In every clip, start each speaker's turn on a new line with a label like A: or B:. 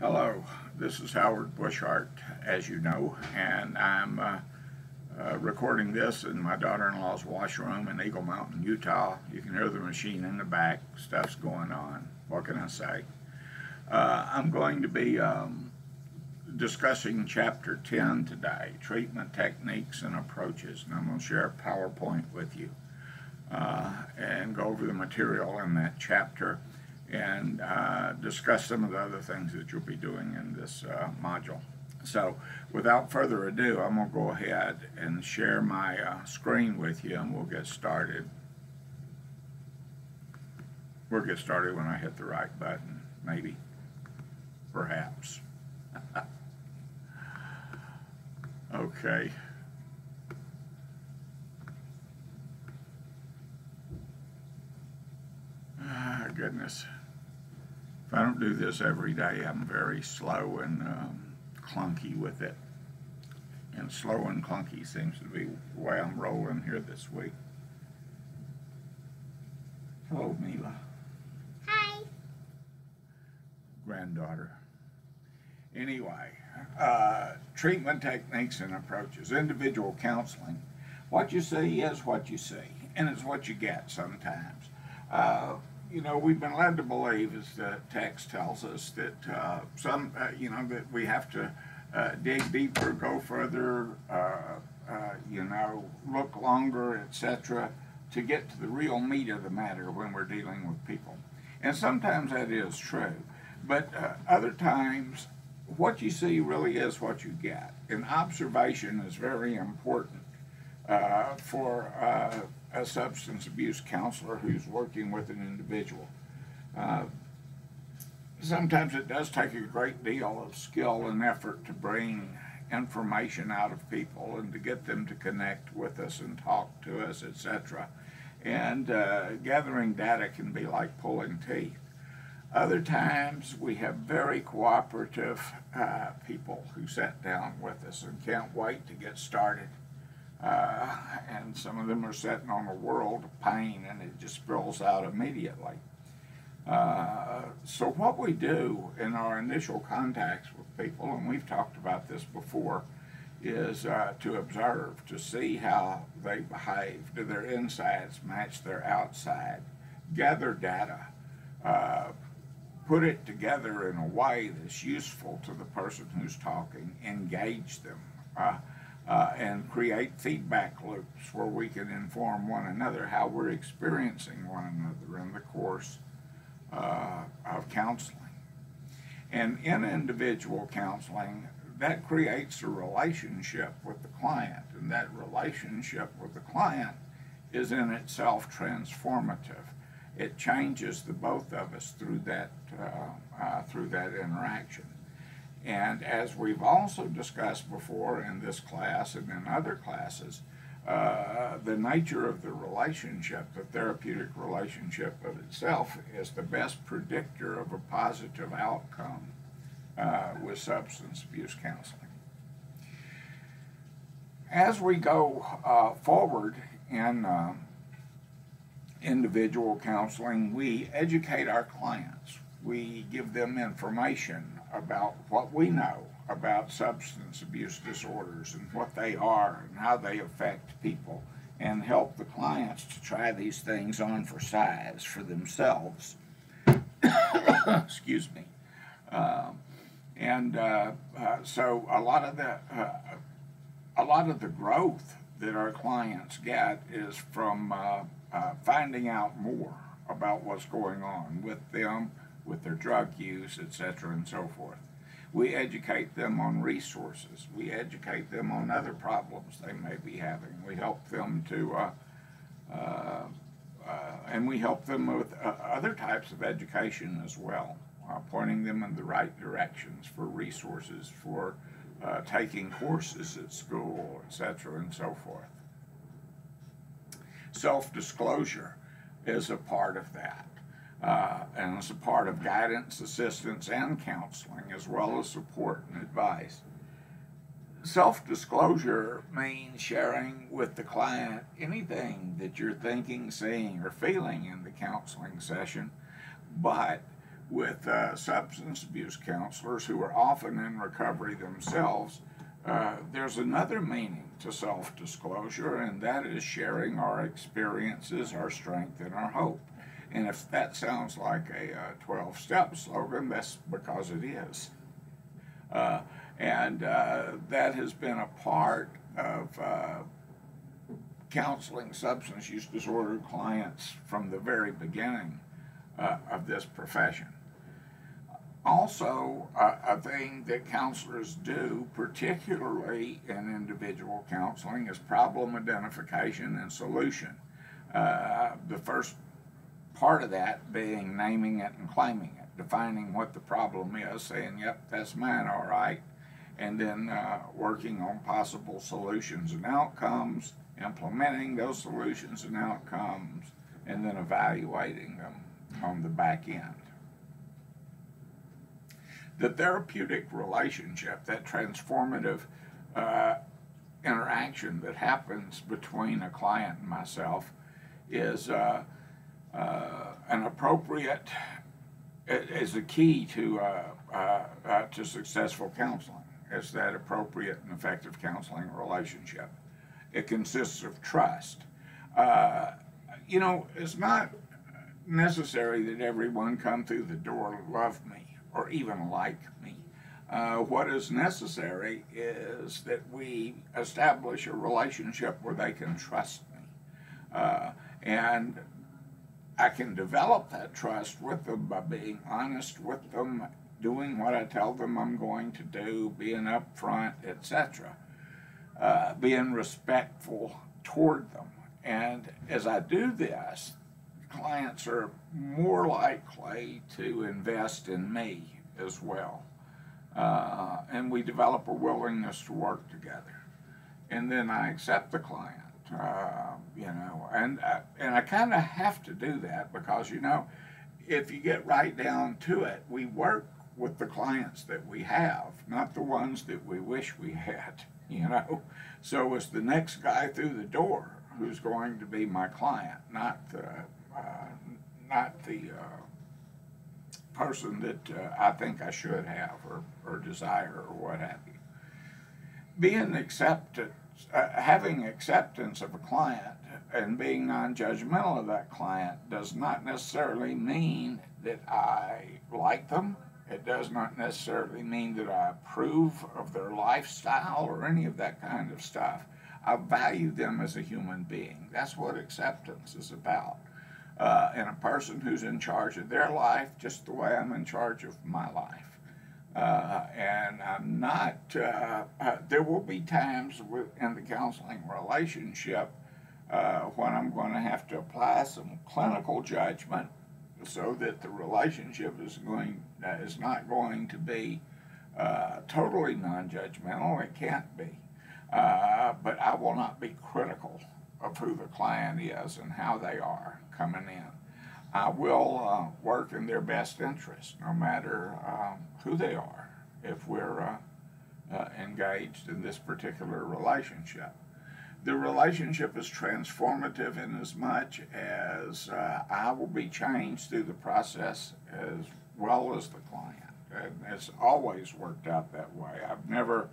A: Hello, this is Howard Bushart, as you know, and I'm recording this in my daughter-in-law's washroom in Eagle Mountain, Utah. You can hear the machine in the back. Stuff's going on. What can I say? I'm going to be discussing Chapter 10 today, Treatment Techniques and Approaches, and I'm going to share a PowerPoint with you and go over the material in that chapter and discuss some of the other things that you'll be doing in this module. So without further ado, I'm going to go ahead and share my screen with you and we'll get started. We'll get started when I hit the right button, maybe, perhaps. Okay. Goodness. If I don't do this every day, I'm very slow and clunky with it. And slow and clunky seems to be the way I'm rolling here this week. Hello, Mila.
B: Hi.
A: Granddaughter. Anyway, treatment techniques and approaches. Individual counseling. What you see is what you see, and it's what you get sometimes. You know, we've been led to believe, as the text tells us, that that we have to dig deeper, go further, look longer, etc., to get to the real meat of the matter when we're dealing with people. And sometimes that is true, but other times, what you see really is what you get. And observation is very important for a substance abuse counselor who's working with an individual. Sometimes it does take a great deal of skill and effort to bring information out of people and to get them to connect with us and talk to us, etc. And gathering data can be like pulling teeth. Other times we have very cooperative people who sit down with us and can't wait to get started. And some of them are sitting on a world of pain and it just spills out immediately. So what we do in our initial contacts with people, and we've talked about this before, is to observe, to see how they behave. Do their insides match their outside? Gather data. Put it together in a way that's useful to the person who's talking. Engage them. And create feedback loops where we can inform one another how we're experiencing one another in the course of counseling. And in individual counseling, that creates a relationship with the client, and that relationship with the client is in itself transformative. It changes the both of us through that interaction. And as we've also discussed before in this class and in other classes, the nature of the relationship, the therapeutic relationship of itself, is the best predictor of a positive outcome with substance abuse counseling. As we go forward in individual counseling, we educate our clients. We give them information about what we know about substance abuse disorders and what they are and how they affect people, and help the clients to try these things on for size for themselves. Excuse me. So a lot of the growth that our clients get is from finding out more about what's going on with them, with their drug use, etc., and so forth. We educate them on resources. We educate them on other problems they may be having. We help them and we help them with other types of education as well, pointing them in the right directions for resources, for taking courses at school, etc., and so forth. Self-disclosure is a part of that. And it's a part of guidance, assistance, and counseling, as well as support and advice. Self-disclosure means sharing with the client anything that you're thinking, seeing, or feeling in the counseling session, but with substance abuse counselors who are often in recovery themselves, there's another meaning to self-disclosure, and that is sharing our experiences, our strength, and our hope. And if that sounds like a 12-step slogan, that's because it is. That has been a part of counseling substance use disorder clients from the very beginning of this profession. Also, a thing that counselors do, particularly in individual counseling, is problem identification and solution. The first part of that being naming it and claiming it, defining what the problem is, saying, yep, that's mine, all right, and then working on possible solutions and outcomes, implementing those solutions and outcomes, and then evaluating them on the back end. The therapeutic relationship, that transformative interaction that happens between a client and myself, is an appropriate, is the key to successful counseling. It's that appropriate and effective counseling relationship. It consists of trust. It's not necessary that everyone come through the door love me or even like me. What is necessary is that we establish a relationship where they can trust me. And I can develop that trust with them by being honest with them, doing what I tell them I'm going to do, being upfront, etc. Being respectful toward them. And as I do this, clients are more likely to invest in me as well. And we develop a willingness to work together. And then I accept the client, and I kind of have to do that because, if you get right down to it, we work with the clients that we have, not the ones that we wish we had, So it's the next guy through the door who's going to be my client, not the person that I think I should have or desire or what have you. Being accepted, having acceptance of a client and being non-judgmental of that client does not necessarily mean that I like them. It does not necessarily mean that I approve of their lifestyle or any of that kind of stuff. I value them as a human being. That's what acceptance is about. And a person who's in charge of their life just the way I'm in charge of my life. And I'm not, there will be times in the counseling relationship when I'm going to have to apply some clinical judgment so that the relationship is not going to be totally non-judgmental. It can't be. But I will not be critical of who the client is and how they are coming in. I will work in their best interest, no matter who they are, if we're engaged in this particular relationship. The relationship is transformative in as much as I will be changed through the process as well as the client. And it's always worked out that way. I've never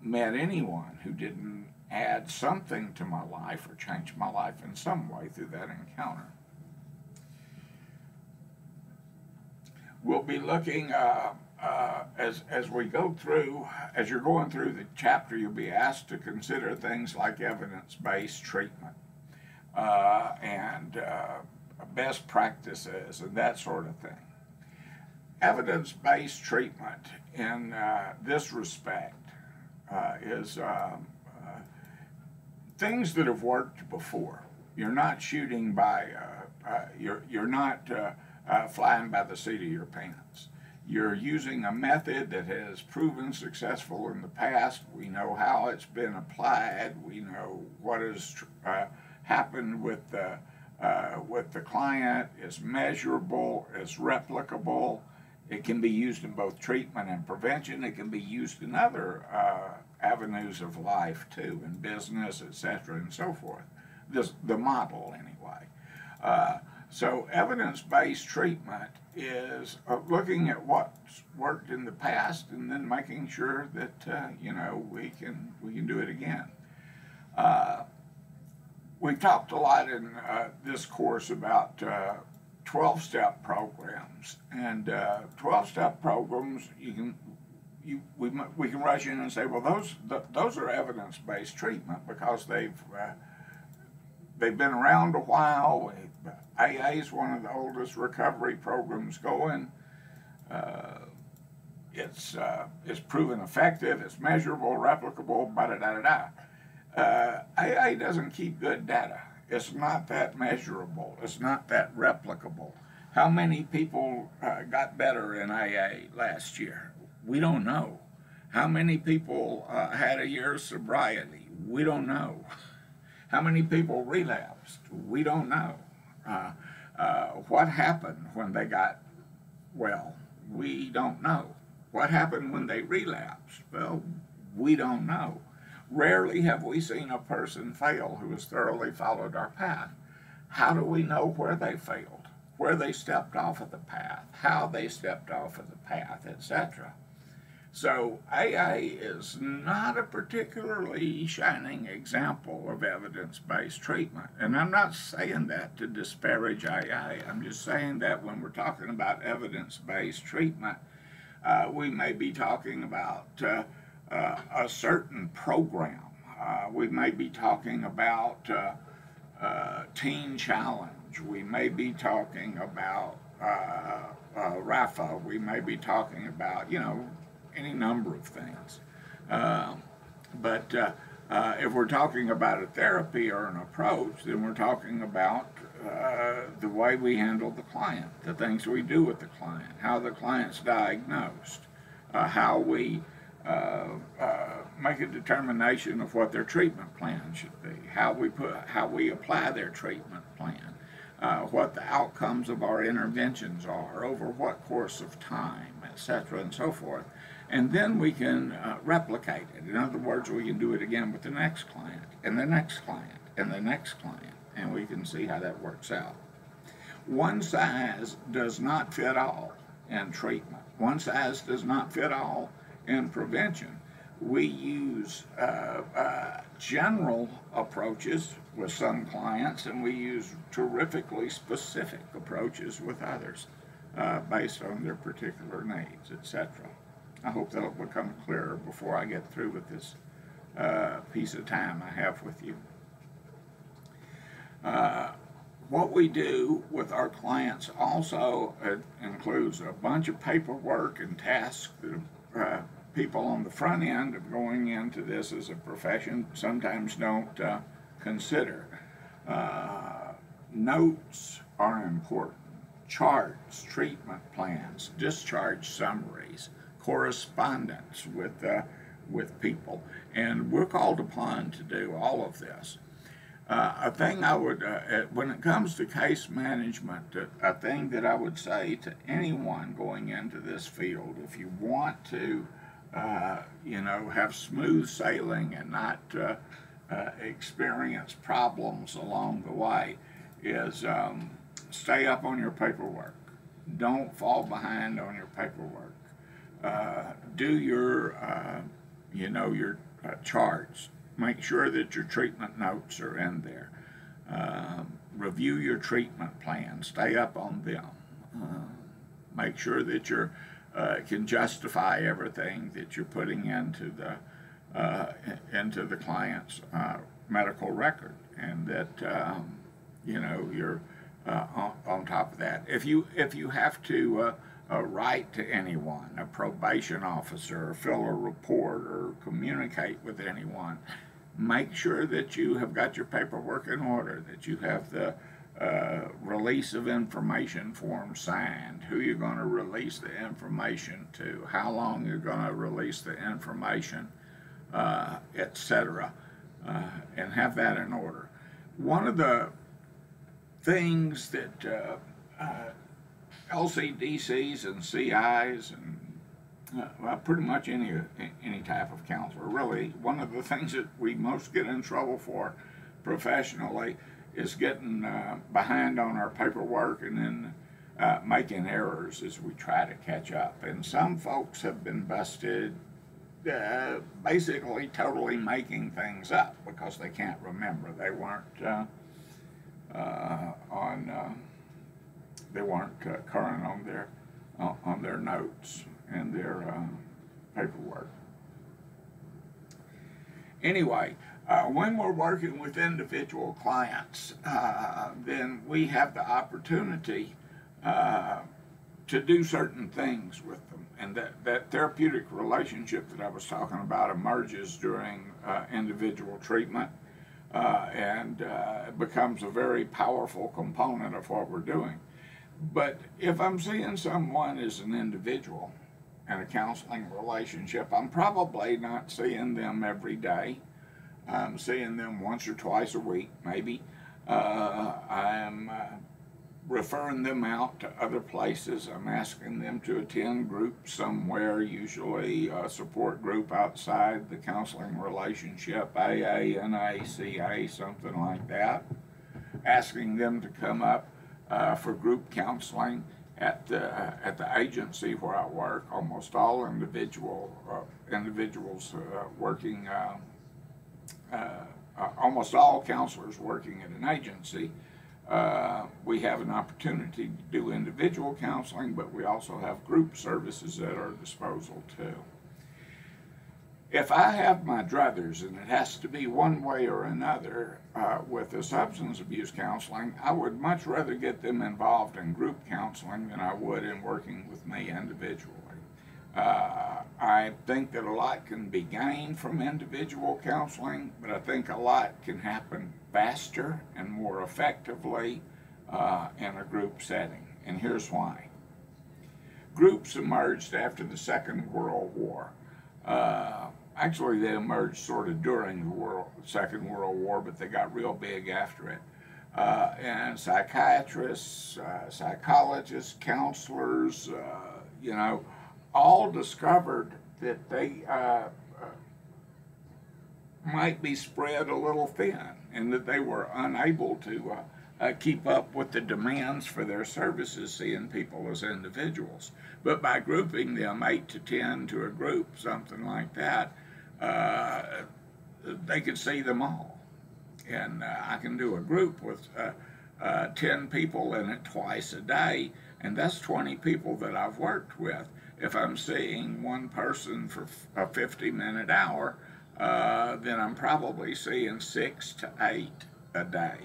A: met anyone who didn't add something to my life or change my life in some way through that encounter. We'll be looking, as we go through, as you're going through the chapter, you'll be asked to consider things like evidence-based treatment and best practices and that sort of thing. Evidence-based treatment in this respect is things that have worked before. You're not shooting by, you're not flying by the seat of your pants. You're using a method that has proven successful in the past. We know how it's been applied. We know what has happened with the client. It's measurable. It's replicable. It can be used in both treatment and prevention. It can be used in other avenues of life too, in business, etc., and so forth. The model, anyway. So evidence-based treatment is looking at what's worked in the past and then making sure that we can do it again. We've talked a lot in this course about 12-step programs, and 12-step programs we can rush in and say, well, those are evidence-based treatment because they've been around a while. AA is one of the oldest recovery programs going. It's proven effective. It's measurable, replicable. AA doesn't keep good data. It's not that measurable. It's not that replicable. How many people got better in AA last year? We don't know. How many people had a year's sobriety? We don't know. How many people relapsed? We don't know. What happened when they got well? We don't know. What happened when they relapsed? Well, we don't know. Rarely have we seen a person fail who has thoroughly followed our path. How do we know where they failed, where they stepped off of the path, how they stepped off of the path, etc.? So AA is not a particularly shining example of evidence-based treatment. And I'm not saying that to disparage AA. I'm just saying that when we're talking about evidence-based treatment, we may be talking about a certain program. We may be talking about Teen Challenge. We may be talking about RAFA. We may be talking about, any number of things. But if we're talking about a therapy or an approach, then we're talking about the way we handle the client, the things we do with the client, how the client's diagnosed, how we make a determination of what their treatment plan should be, how we apply their treatment plan, what the outcomes of our interventions are, over what course of time, etc., and so forth. And then we can replicate it. In other words, we can do it again with the next client, and the next client, and the next client, and we can see how that works out. One size does not fit all in treatment. One size does not fit all in prevention. We use general approaches with some clients, and we use terrifically specific approaches with others based on their particular needs, etc. I hope that'll become clearer before I get through with this piece of time I have with you. What we do with our clients also includes a bunch of paperwork and tasks that people on the front end of going into this as a profession sometimes don't consider. Notes are important. Charts, treatment plans, discharge summaries, correspondence with people, and we're called upon to do all of this. A thing I would, when it comes to case management, a thing that I would say to anyone going into this field, if you want to, have smooth sailing and not experience problems along the way, is stay up on your paperwork. Don't fall behind on your paperwork. Do your, your charts. Make sure that your treatment notes are in there. Review your treatment plan. Stay up on them. Make sure that you can justify everything that you're putting into the client's medical record, and that you're on top of that. If you have to write to anyone, a probation officer, or fill a report, or communicate with anyone, make sure that you have got your paperwork in order, that you have the release of information form signed, who you're going to release the information to, how long you're going to release the information, etc., and have that in order. One of the things that LCDCs and CIs and pretty much any type of counselor, really, one of the things that we most get in trouble for professionally is getting behind on our paperwork and then making errors as we try to catch up. And some folks have been busted basically totally making things up because they can't remember. They weren't they weren't current on their notes and their paperwork. Anyway, when we're working with individual clients, then we have the opportunity to do certain things with them. And that therapeutic relationship that I was talking about emerges during individual treatment and becomes a very powerful component of what we're doing. But if I'm seeing someone as an individual in a counseling relationship, I'm probably not seeing them every day. I'm seeing them once or twice a week, maybe. I'm referring them out to other places. I'm asking them to attend groups somewhere, usually a support group outside the counseling relationship, AA, NACA, something like that. Asking them to come up for group counseling at the agency where I work. Almost all individuals working, almost all counselors working at an agency. We have an opportunity to do individual counseling, but we also have group services at our disposal too. If I have my druthers, and it has to be one way or another with the substance abuse counseling, I would much rather get them involved in group counseling than I would in working with me individually. I think that a lot can be gained from individual counseling, but I think a lot can happen faster and more effectively in a group setting. And here's why. Groups emerged after the Second World War. Actually, they emerged sort of during the Second World War, but they got real big after it. And psychiatrists, psychologists, counselors, all discovered that they might be spread a little thin and that they were unable to keep up with the demands for their services, seeing people as individuals. But by grouping them 8 to 10 to a group, something like that, they could see them all. And I can do a group with 10 people in it twice a day, and that's 20 people that I've worked with. If I'm seeing one person for a 50-minute hour, then I'm probably seeing 6 to 8 a day,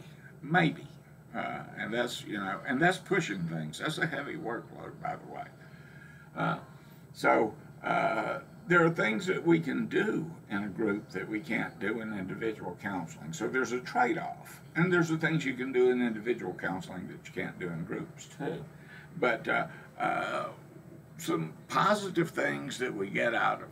A: maybe. And that's, and that's pushing things. That's a heavy workload, by the way. So there are things that we can do in a group that we can't do in individual counseling. So there's a trade-off. And there's the things you can do in individual counseling that you can't do in groups, too. But some positive things that we get out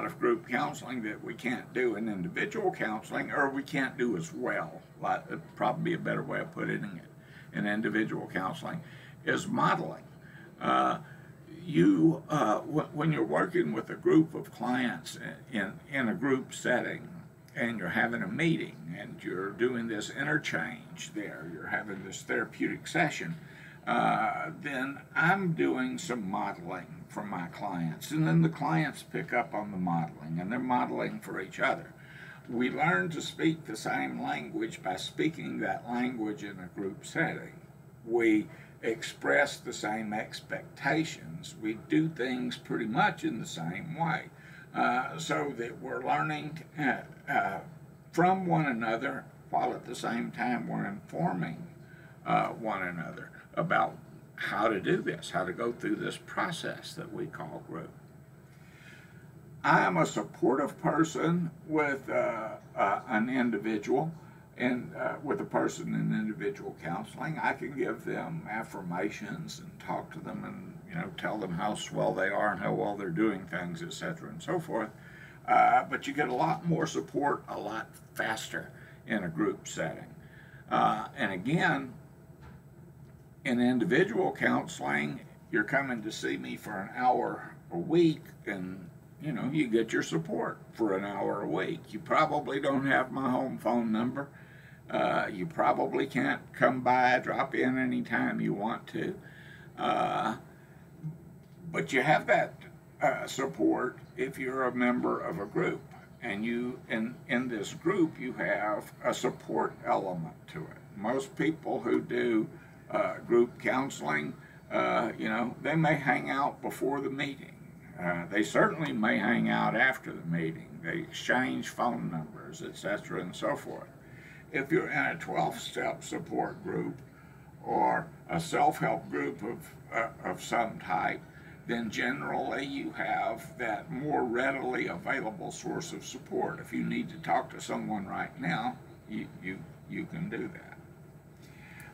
A: of group counseling that we can't do in individual counseling, or we can't do as well, it'd probably be a better way of putting it, in individual counseling, is modeling. When you're working with a group of clients in a group setting, and you're having a meeting, and you're doing this interchange there, you're having this therapeutic session, then I'm doing some modeling for my clients, and then the clients pick up on the modeling, and they're modeling for each other. We learn to speak the same language by speaking that language in a group setting. We express the same expectations. We do things pretty much in the same way, so that we're learning from one another, while at the same time we're informing one another about how to do this, how to go through this process that we call group. I am a supportive person with an individual, and with a person in individual counseling. I can give them affirmations and talk to them and tell them how swell they are and how well they're doing things, etc. and so forth. But you get a lot more support a lot faster in a group setting. And again, in individual counseling, you're coming to see me for an hour a week, and you get your support for an hour a week. You probably don't have my home phone number. You probably can't come by, drop in anytime you want to. But you have that support if you're a member of a group. And you, in this group, you have a support element to it. Most people who do group counseling, they may hang out before the meeting. They certainly may hang out after the meeting. They exchange phone numbers, etc., and so forth. If you're in a 12-step support group or a self-help group of some type, then generally you have that more readily available source of support. If you need to talk to someone right now, you can do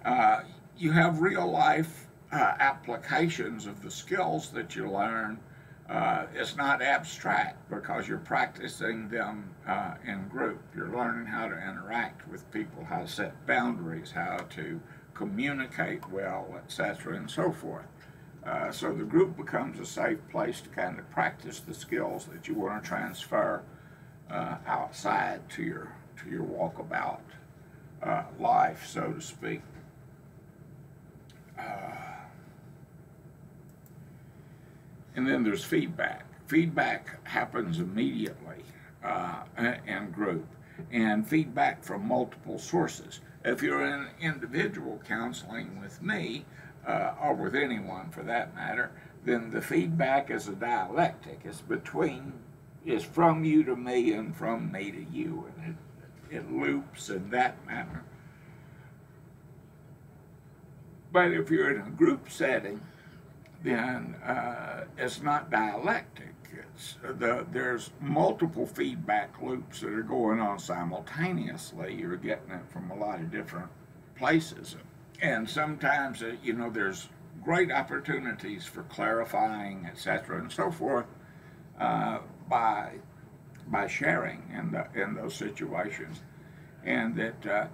A: that. You have real-life applications of the skills that you learn. It's not abstract because you're practicing them in group. You're learning how to interact with people, how to set boundaries, how to communicate well, etc., and so forth. So the group becomes a safe place to kind of practice the skills that you want to transfer outside to your walkabout life, so to speak. And then there's feedback. Feedback happens immediately in group, and feedback from multiple sources. If you're in individual counseling with me, or with anyone for that matter, then the feedback is a dialectic. It's from you to me and from me to you, and it loops in that manner. But if you're in a group setting, then it's not dialectic. There's multiple feedback loops that are going on simultaneously. You're getting it from a lot of different places. And sometimes, there's great opportunities for clarifying, etc., and so forth, by sharing in those situations, and that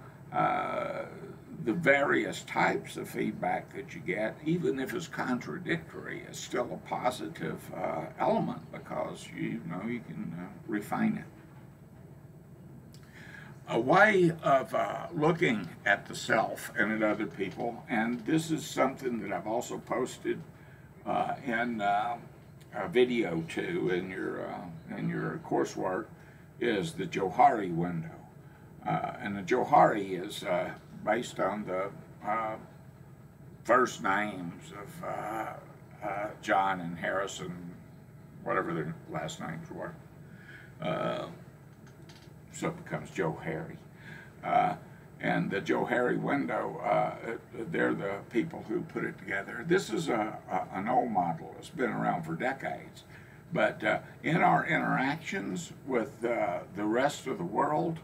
A: the various types of feedback that you get, even if it's contradictory, is still a positive element because you can refine it. A way of looking at the self and at other people, and this is something that I've also posted in a video too in your coursework, is the Johari window. And the Johari is based on the first names of John and Harrison, whatever their last names were. So it becomes Joe Harry. And the Joe Harry window, they're the people who put it together. This is an old model. It's been around for decades. But in our interactions with the rest of the world,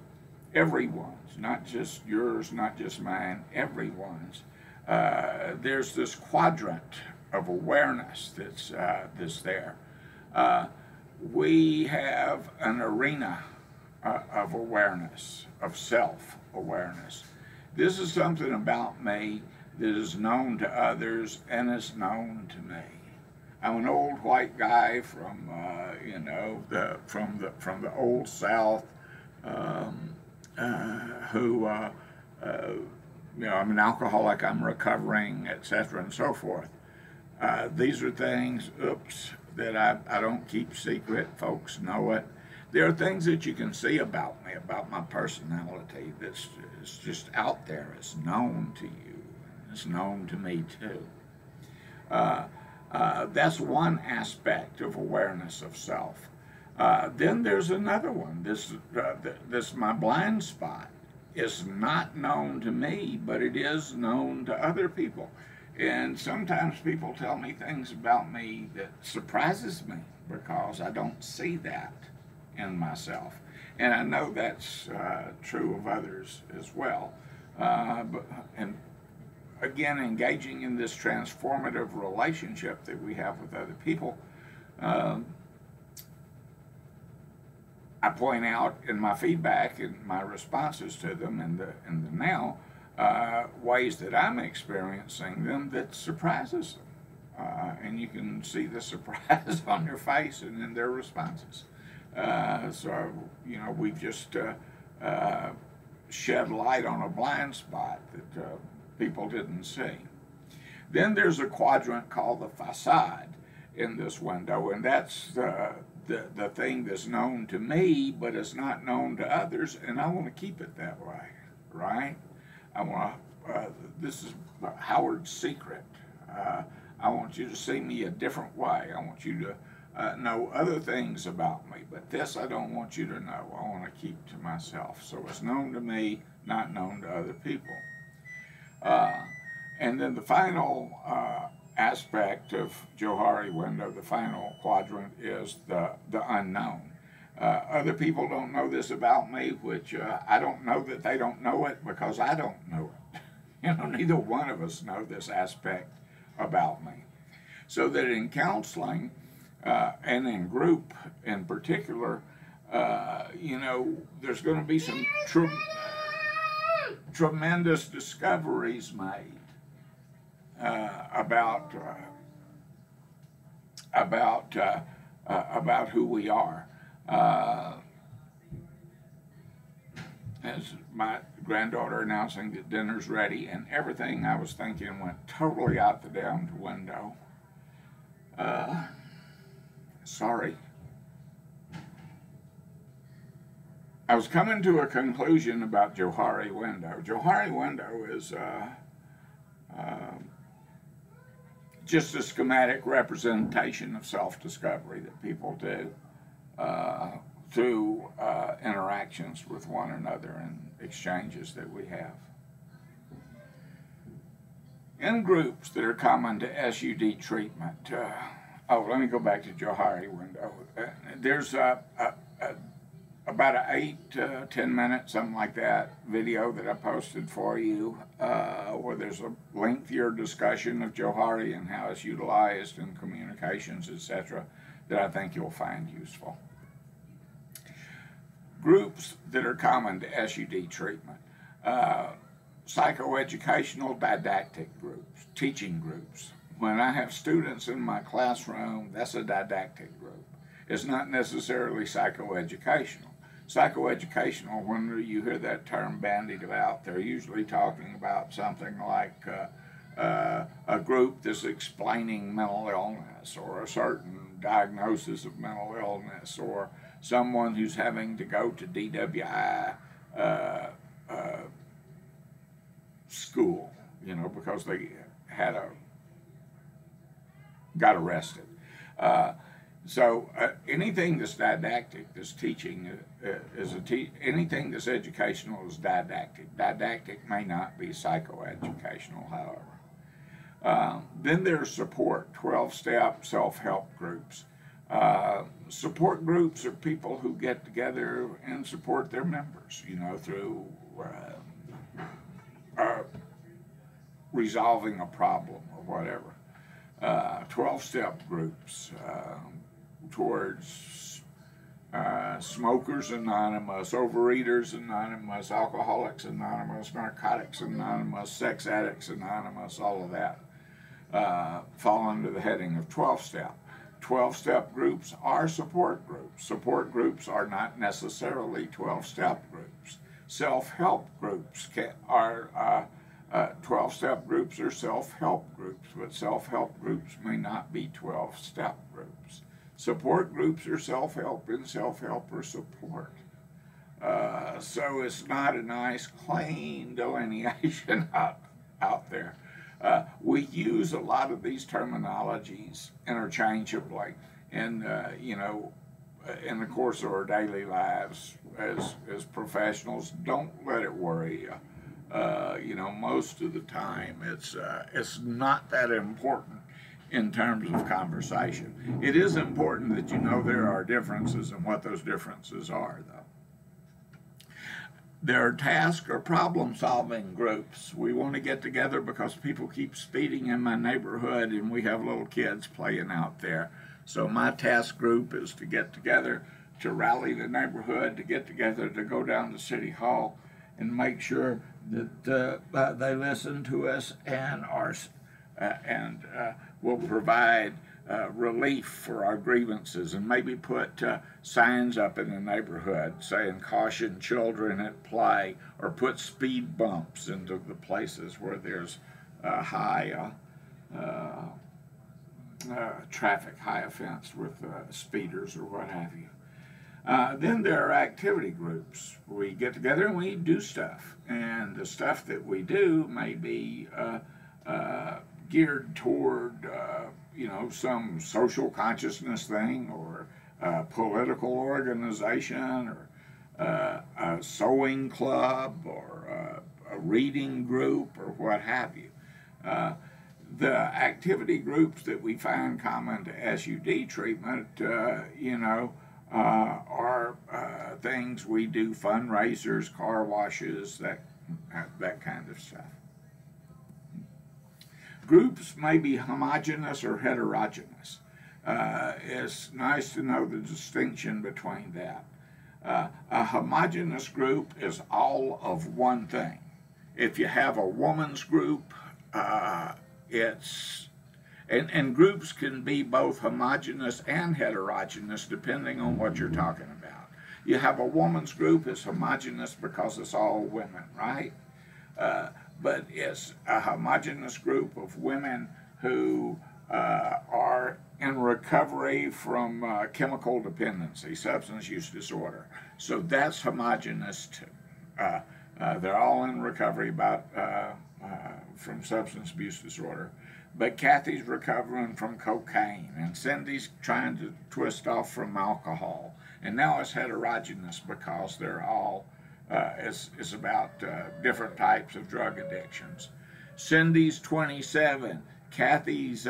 A: everyone's, not just yours, not just mine, everyone's, there's this quadrant of awareness that's there. We have an arena of awareness, of self-awareness. This is something about me that is known to others and is known to me. I'm an old white guy from from the old South, who I'm an alcoholic, I'm recovering, etc., and so forth. These are things, that I don't keep secret. Folks know it. There are things that you can see about me, about my personality, that's just out there. It's known to you. It's known to me too. That's one aspect of awareness of self. Then there's another one. This my blind spot is not known to me, but it is known to other people. And sometimes people tell me things about me that surprises me because I don't see that in myself. And I know that's true of others as well. And again, engaging in this transformative relationship that we have with other people, I point out in my feedback and my responses to them in the now, ways that I'm experiencing them that surprises them. And you can see the surprise on their face and in their responses. So, we've just shed light on a blind spot that people didn't see. Then there's a quadrant called the facade in this window, and that's the thing that's known to me, but it's not known to others, and I want to keep it that way, right? I want to, this is Howard's secret. I want you to see me a different way. I want you to know other things about me, but this I don't want you to know. I want to keep to myself. So it's known to me, not known to other people. And then the final aspect of Johari window, the final quadrant, is the unknown. Other people don't know this about me, which I don't know that they don't know it because I don't know it. You know, neither one of us know this aspect about me. So that in counseling and in group in particular, you know, there's going to be some tremendous discoveries made about who we are. As my granddaughter announcing that dinner's ready, and everything I was thinking went totally out the damned window. Sorry. I was coming to a conclusion about Johari window. Johari window is just a schematic representation of self-discovery that people do through interactions with one another and exchanges that we have. In groups that are common to SUD treatment, let me go back to Johari window. There's about an 8 to 10 minute, something like that, video that I posted for you, where there's a lengthier discussion of Johari and how it's utilized in communications, etc., that I think you'll find useful. Groups that are common to SUD treatment. Psychoeducational didactic groups, teaching groups. When I have students in my classroom, that's a didactic group. It's not necessarily psychoeducational. Psychoeducational, when you hear that term bandied about, they're usually talking about something like a group that's explaining mental illness or a certain diagnosis of mental illness or someone who's having to go to DWI school, you know, because they got arrested. So anything that's didactic, that's teaching, anything that's educational is didactic. Didactic may not be psychoeducational, however. Then there's support, 12-step self-help groups. Support groups are people who get together and support their members, you know, through resolving a problem or whatever. 12-step groups towards Smokers Anonymous, Overeaters Anonymous, Alcoholics Anonymous, Narcotics Anonymous, Sex Addicts Anonymous, all of that fall under the heading of 12-step. 12-step groups are support groups. Support groups are not necessarily 12-step groups. Self-help groups are 12-step groups are self-help groups, but self-help groups may not be 12-step groups. Support groups are self-help, and self-help are support. So it's not a nice, clean delineation out there. We use a lot of these terminologies interchangeably, and you know, in the course of our daily lives as professionals. Don't let it worry you. You know, most of the time it's not that important in terms of conversation. It is important that you know there are differences and what those differences are, though. There are task or problem-solving groups. We want to get together because people keep speeding in my neighborhood and we have little kids playing out there. So my task group is to get together, to rally the neighborhood, to get together, to go down to City Hall and make sure that they listen to us and will provide relief for our grievances, and maybe put signs up in the neighborhood saying caution children at play, or put speed bumps into the places where there's high traffic, high offense with speeders or what have you. Then there are activity groups. We get together and we do stuff, and the stuff that we do may be geared toward some social consciousness thing, or a political organization, or a sewing club, or a reading group, or what have you. The activity groups that we find common to SUD treatment, are things we do: fundraisers, car washes, that kind of stuff. Groups may be homogeneous or heterogeneous. It's nice to know the distinction between that. A homogeneous group is all of one thing. If you have a woman's group, and groups can be both homogeneous and heterogeneous depending on what you're talking about. You have a woman's group, it's homogeneous because it's all women, right? But it's a homogeneous group of women who are in recovery from chemical dependency, substance use disorder. So that's homogeneous too. They're all in recovery from substance abuse disorder. But Kathy's recovering from cocaine, and Cindy's trying to twist off from alcohol. And now it's heterogeneous because they're all, it's about different types of drug addictions. Cindy's 27, Kathy's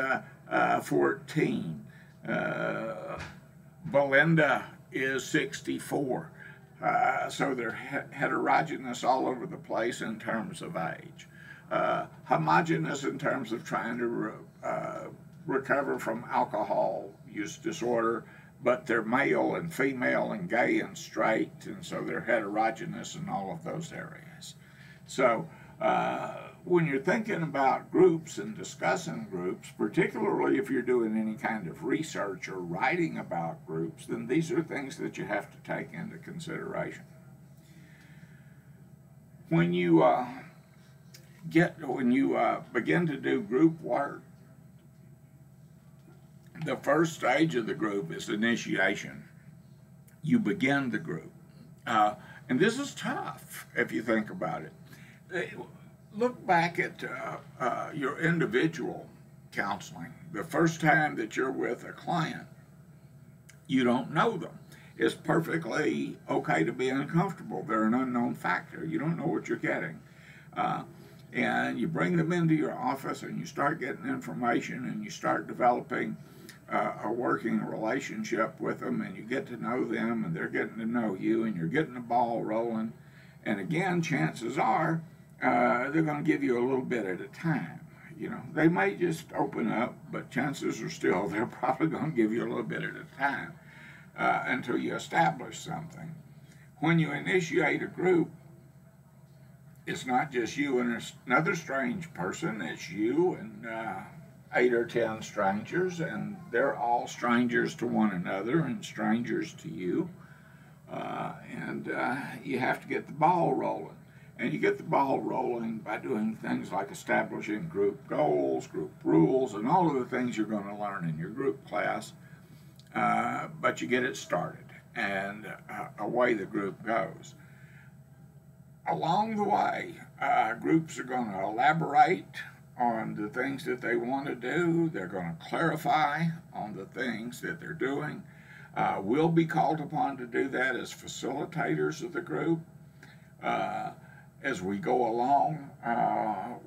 A: 14, Belinda is 64. So they're heterogeneous all over the place in terms of age. Homogeneous in terms of trying to recover from alcohol use disorder, but they're male and female and gay and straight, and so they're heterogeneous in all of those areas. So when you're thinking about groups and discussing groups, particularly if you're doing any kind of research or writing about groups, then these are things that you have to take into consideration. When you begin to do group work, the first stage of the group is initiation. You begin the group. And this is tough if you think about it. Look back at your individual counseling. The first time that you're with a client, you don't know them. It's perfectly okay to be uncomfortable. They're an unknown factor. You don't know what you're getting. And you bring them into your office and you start getting information and you start developing a working relationship with them, and you get to know them and they're getting to know you, and you're getting the ball rolling. And again, chances are they're going to give you a little bit at a time. They may just open up, but chances are still they're probably going to give you a little bit at a time until you establish something. When you initiate a group, it's not just you and another strange person. It's you and 8 or 10 strangers, and they're all strangers to one another and strangers to you. And you have to get the ball rolling. And you get the ball rolling by doing things like establishing group goals, group rules, and all of the things you're going to learn in your group class. But you get it started, and away the group goes. Along the way, groups are going to elaborate on the things that they want to do. They're going to clarify on the things that they're doing. We'll be called upon to do that as facilitators of the group. As we go along,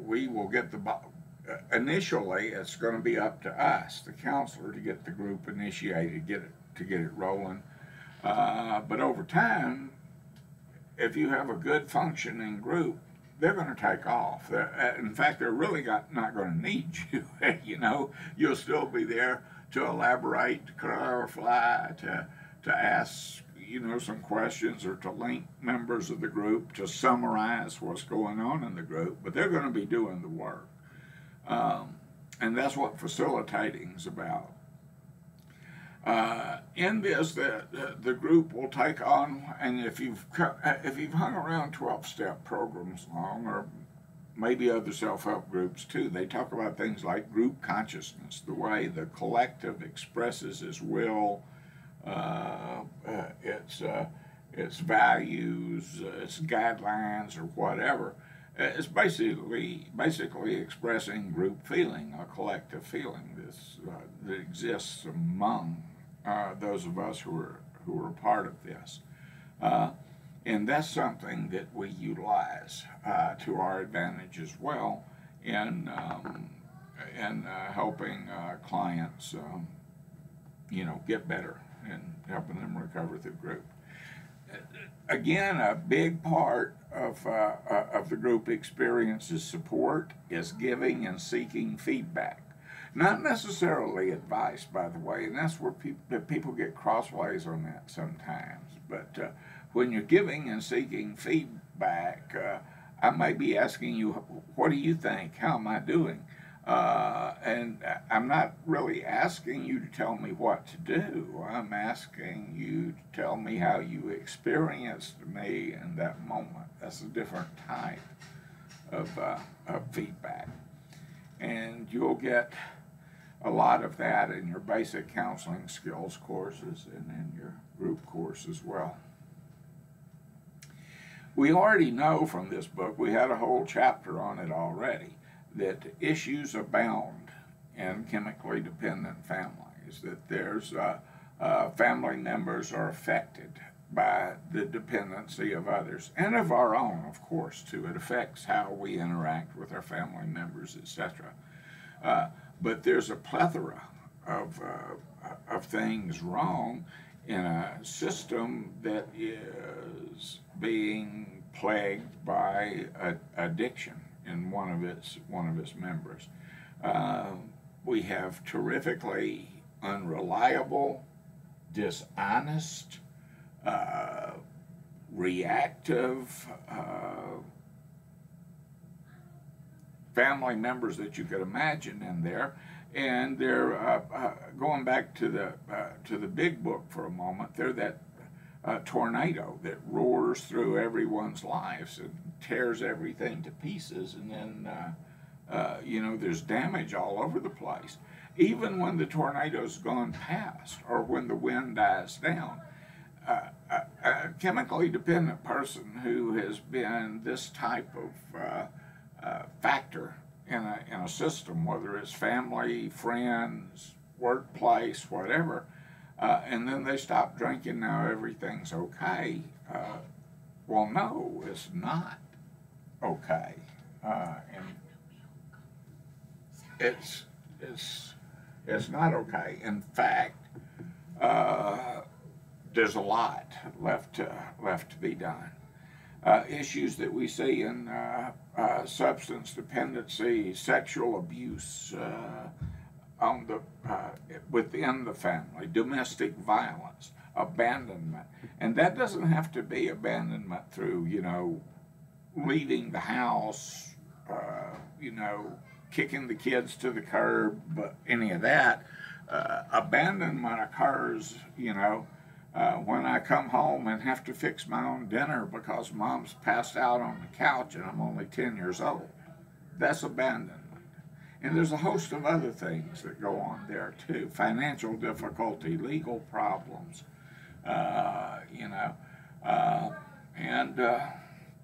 A: we will get initially, it's going to be up to us, the counselor, to get the group initiated, to get it rolling. But over time, if you have a good functioning group, they're going to take off. In fact, they're really not going to need you. You'll still be there to elaborate, to clarify, to ask some questions, or to link members of the group, to summarize what's going on in the group. But they're going to be doing the work, and that's what facilitating is about. In this, the group will take on, and if you've hung around 12-step programs long, or maybe other self-help groups too, they talk about things like group consciousness, the way the collective expresses its will, its values, its guidelines, or whatever. It's basically expressing group feeling, a collective feeling that exists among those of us who are a part of this, and that's something that we utilize to our advantage as well in helping clients, get better and helping them recover through group. Again, a big part of the group experience's support is giving and seeking feedback. Not necessarily advice, by the way, and that's where people get crossways on that sometimes. But when you're giving and seeking feedback, I may be asking you, what do you think? How am I doing? And I'm not really asking you to tell me what to do. I'm asking you to tell me how you experienced me in that moment. That's a different type of feedback. And you'll get a lot of that in your basic counseling skills courses and in your group course as well. We already know from this book, we had a whole chapter on it already, that issues abound in chemically dependent families, that there's family members are affected by the dependency of others, and of our own, of course, too. It affects how we interact with our family members, etc. But there's a plethora of things wrong in a system that is being plagued by addiction in one of its members. We have terrifically unreliable, dishonest, reactive family members that you could imagine in there, and they're going back to the big book for a moment. They're that tornado that roars through everyone's lives and tears everything to pieces, and then there's damage all over the place. Even when the tornado's gone past, or when the wind dies down, a chemically dependent person who has been this type of factor in a system, whether it's family, friends, workplace, whatever, and then they stop drinking, now everything's okay. Well, no, it's not okay, and it's not okay. In fact, there's a lot left to be done. Issues that we see in substance dependency, sexual abuse within the family, domestic violence, abandonment, and that doesn't have to be abandonment through leaving the house, kicking the kids to the curb, but any of that. Abandonment occurs, when I come home and have to fix my own dinner because mom's passed out on the couch and I'm only 10 years old. That's abandonment. And there's a host of other things that go on there too. Financial difficulty, legal problems, and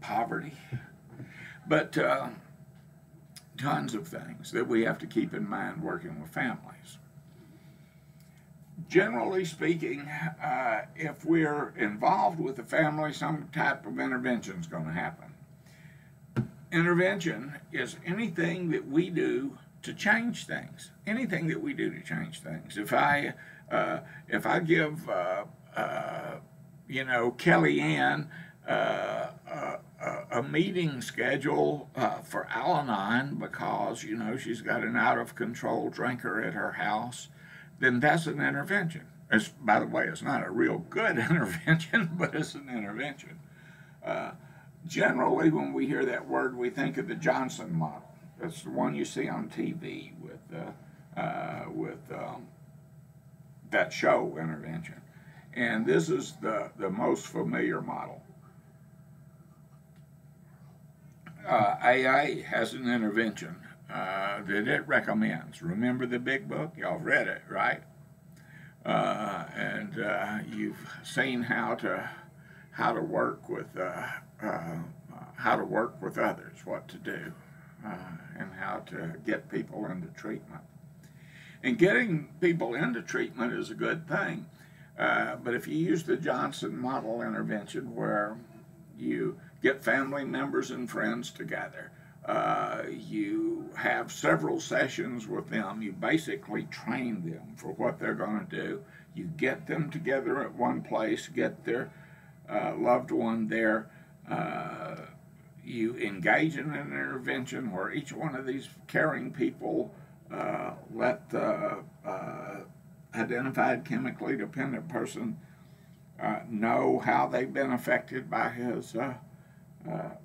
A: poverty. But tons of things that we have to keep in mind working with families. Generally speaking, if we're involved with the family, some type of intervention is going to happen. Intervention is anything that we do to change things. Anything that we do to change things. If I give Kellyanne a meeting schedule for Al-Anon because she's got an out of control drinker at her house, then that's an intervention. By the way, it's not a real good intervention, but it's an intervention. Generally, when we hear that word, we think of the Johnson model. It's the one you see on TV with that show intervention. And this is the most familiar model. AA has an intervention that it recommends. Remember the big book? Y'all read it, right? And you've seen how to work with others, what to do, and how to get people into treatment. And getting people into treatment is a good thing, but if you use the Johnson model intervention, where you get family members and friends together, you have several sessions with them, you basically train them for what they're going to do, you get them together at one place, get their loved one there, you engage in an intervention where each one of these caring people let the identified chemically dependent person know how they've been affected by his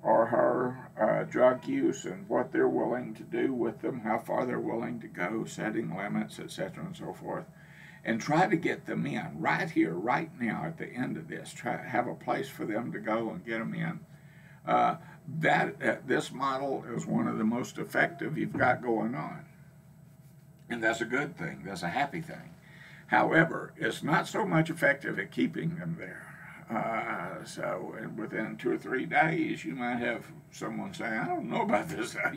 A: or her drug use, and what they're willing to do with them, how far they're willing to go, setting limits, etc., and so forth, and try to get them in right here, right now, at the end of this. Try to have a place for them to go and get them in. This model is one of the most effective you've got going on, and that's a good thing. That's a happy thing. However, it's not so much effective at keeping them there. So within 2 or 3 days, you might have someone say, "I don't know about this. I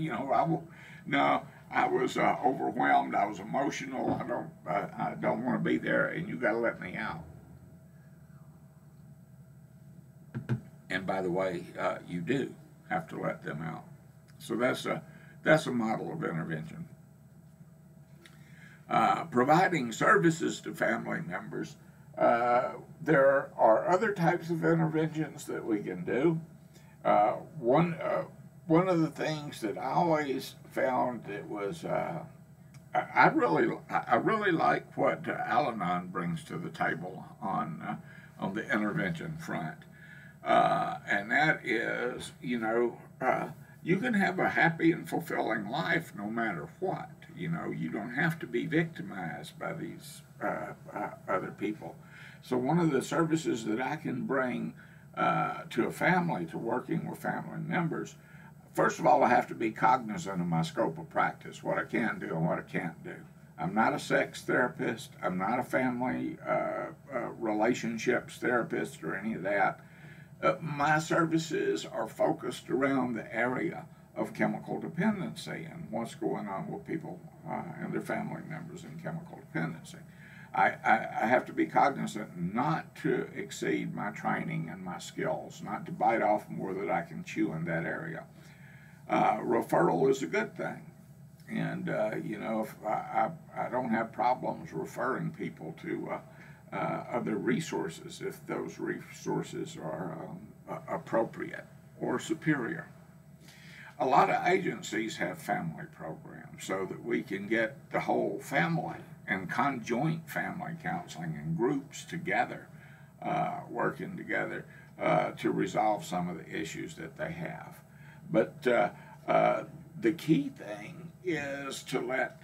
A: was overwhelmed. I was emotional. I don't want to be there, and you got to let me out." And by the way, you do have to let them out. So that's a model of intervention. Providing services to family members. There are other types of interventions that we can do. One of the things that I always found that was I really like what Al-Anon brings to the table on the intervention front, and that is, you can have a happy and fulfilling life no matter what. You don't have to be victimized by these other people. So one of the services that I can bring to a family, to working with family members, first of all, I have to be cognizant of my scope of practice, what I can do and what I can't do. I'm not a sex therapist. I'm not a family relationships therapist or any of that. My services are focused around the area of chemical dependency and what's going on with people and their family members in chemical dependency. I have to be cognizant not to exceed my training and my skills, not to bite off more than I can chew in that area. Referral is a good thing. And, if I don't have problems referring people to other resources if those resources are appropriate or superior. A lot of agencies have family programs so that we can get the whole family and conjoint family counseling and groups together, working together to resolve some of the issues that they have. But the key thing is to let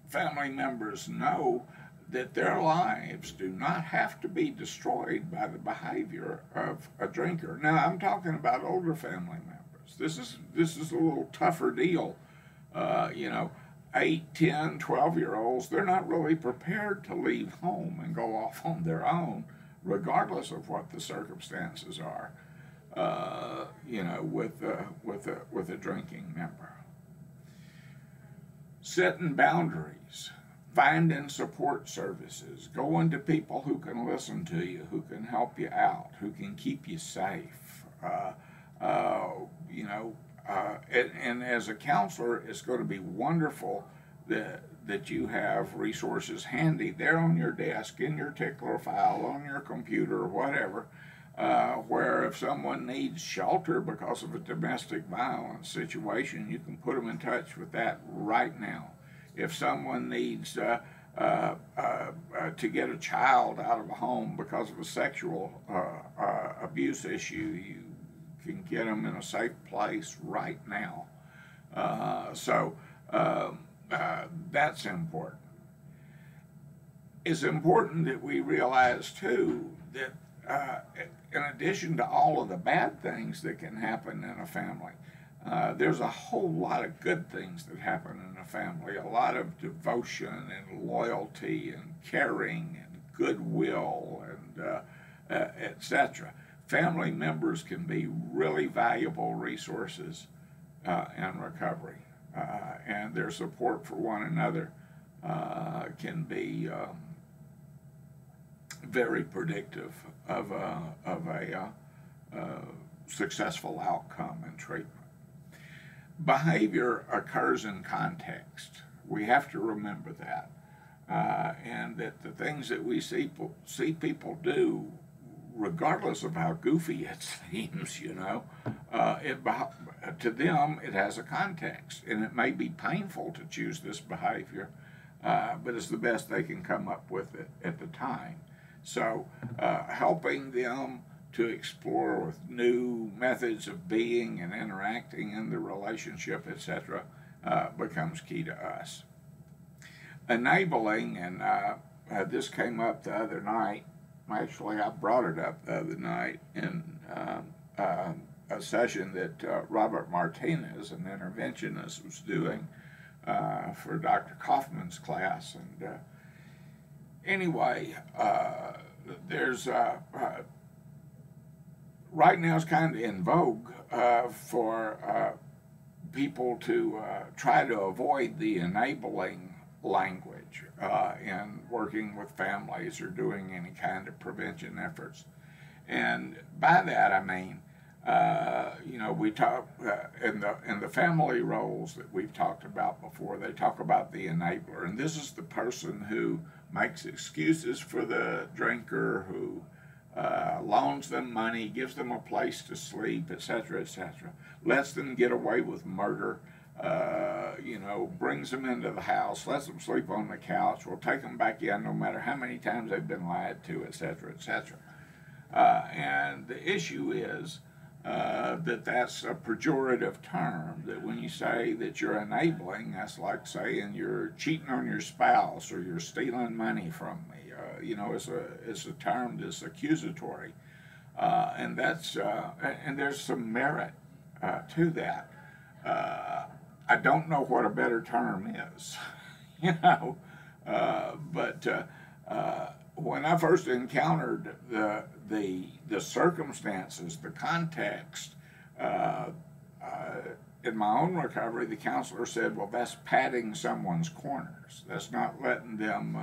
A: family members know that their lives do not have to be destroyed by the behavior of a drinker. Now, I'm talking about older family members. This is a little tougher deal. 8, 10, 12-year-olds, they're not really prepared to leave home and go off on their own, regardless of what the circumstances are, with a drinking member. Setting boundaries, finding support services, going to people who can listen to you, who can help you out, who can keep you safe. And as a counselor, it's going to be wonderful that you have resources handy there on your desk, in your tickler file, on your computer, or whatever, where if someone needs shelter because of a domestic violence situation, you can put them in touch with that right now. If someone needs to get a child out of a home because of a sexual abuse issue, you can get them in a safe place right now. So that's important. it's important that we realize, too, that in addition to all of the bad things that can happen in a family, there's a whole lot of good things that happen in a family, a lot of devotion and loyalty and caring and goodwill and etc. Family members can be really valuable resources in recovery, and their support for one another can be very predictive of a successful outcome in treatment. Behavior occurs in context. We have to remember that, and that the things that we see people do, regardless of how goofy it seems, to them it has a context, and it may be painful to choose this behavior, but it's the best they can come up with it at the time. So helping them to explore with new methods of being and interacting in the relationship, etc., becomes key to us. Enabling, and this came up the other night. Actually, I brought it up the other night in a session that Robert Martinez, an interventionist, was doing for Dr. Kaufman's class. And anyway, there's right now it's kind of in vogue for people to try to avoid the enabling language in working with families or doing any kind of prevention efforts. And by that I mean, we talk in the family roles that we've talked about before. They talk about the enabler, and this is the person who makes excuses for the drinker, who loans them money, gives them a place to sleep, etc., etc., lets them get away with murder, brings them into the house, lets them sleep on the couch, will take them back in no matter how many times they've been lied to, etc., etc. And the issue is that's a pejorative term, that when you say that you're enabling, that's like saying you're cheating on your spouse or you're stealing money from me. It's a term that's accusatory, and that's and there's some merit to that. I don't know what a better term is, but when I first encountered the circumstances, the context, in my own recovery, the counselor said, well, that's padding someone's corners. That's not letting them,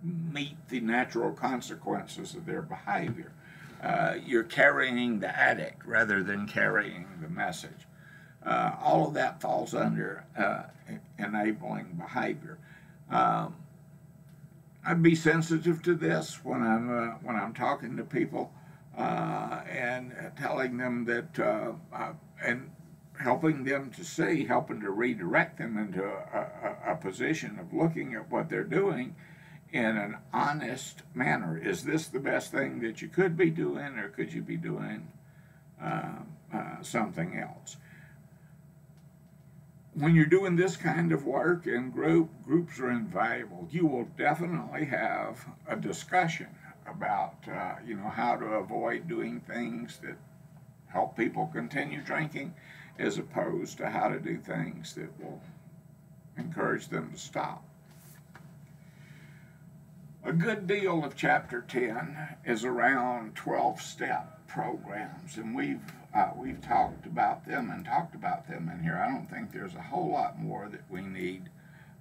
A: meet the natural consequences of their behavior. You're carrying the addict rather than carrying the message. All of that falls under enabling behavior. I'd be sensitive to this when I'm talking to people and telling them that and helping them to see, helping to redirect them into a position of looking at what they're doing in an honest manner. Is this the best thing that you could be doing, or could you be doing something else? When you're doing this kind of work in groups are invaluable. You will definitely have a discussion about how to avoid doing things that help people continue drinking, as opposed to how to do things that will encourage them to stop. A good deal of Chapter 10 is around 12-step programs, and we've talked about them in here. I don't think there's a whole lot more that we need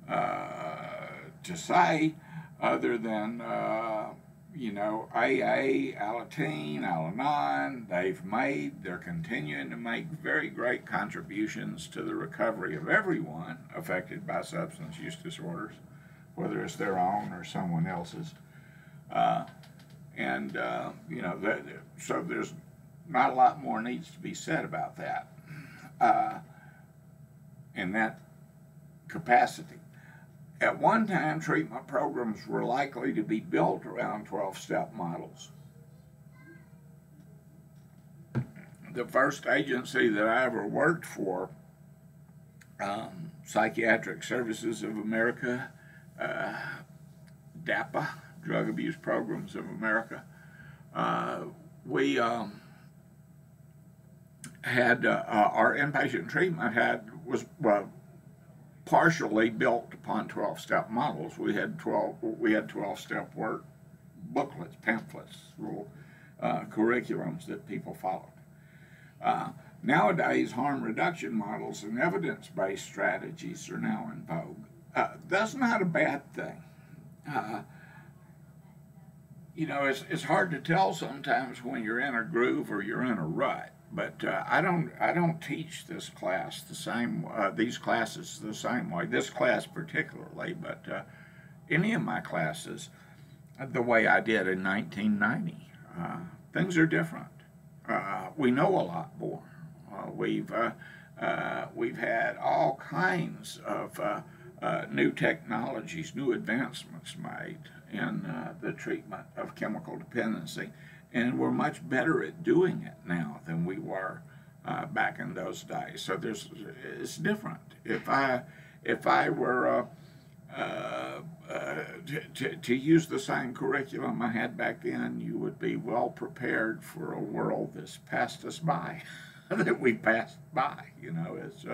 A: to say, other than AA, Alateen, Al-Anon, they're continuing to make very great contributions to the recovery of everyone affected by substance use disorders, whether it's their own or someone else's. So there's not a lot more needs to be said about that in that capacity. At one time, treatment programs were likely to be built around 12-step models. The first agency that I ever worked for, Psychiatric Services of America, DAAC, Drug Abuse Programs of America. We had our inpatient treatment was partially built upon 12-step models. We had 12-step work booklets, pamphlets, little curriculums that people followed. Nowadays, harm reduction models and evidence-based strategies are now in vogue. That's not a bad thing. You know, it's hard to tell sometimes when you're in a groove or you're in a rut. But I don't teach this class the same. These classes the same way. This class particularly, but any of my classes, the way I did in 1990. Things are different. We know a lot more. We've had all kinds of new technologies, new advancements made in the treatment of chemical dependency. And we're much better at doing it now than we were back in those days. So it's different. If I were to use the same curriculum I had back then, you would be well prepared for a world that's passed us by, that we passed by. You know, it's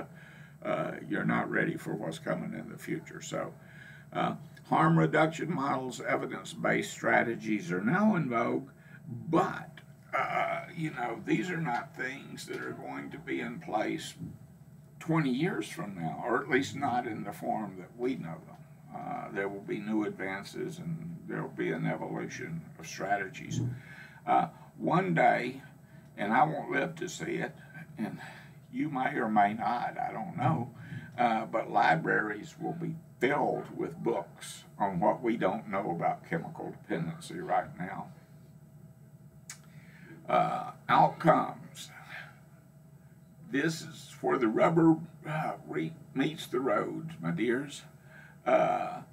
A: you're not ready for what's coming in the future. So harm reduction models, evidence-based strategies are now in vogue. But, you know, these are not things that are going to be in place 20 years from now, or at least not in the form that we know them. There will be new advances and there will be an evolution of strategies. One day, and I won't live to see it, and you may or may not, I don't know, but libraries will be filled with books on what we don't know about chemical dependency right now. Outcomes. This is where the rubber meets the road, my dears. How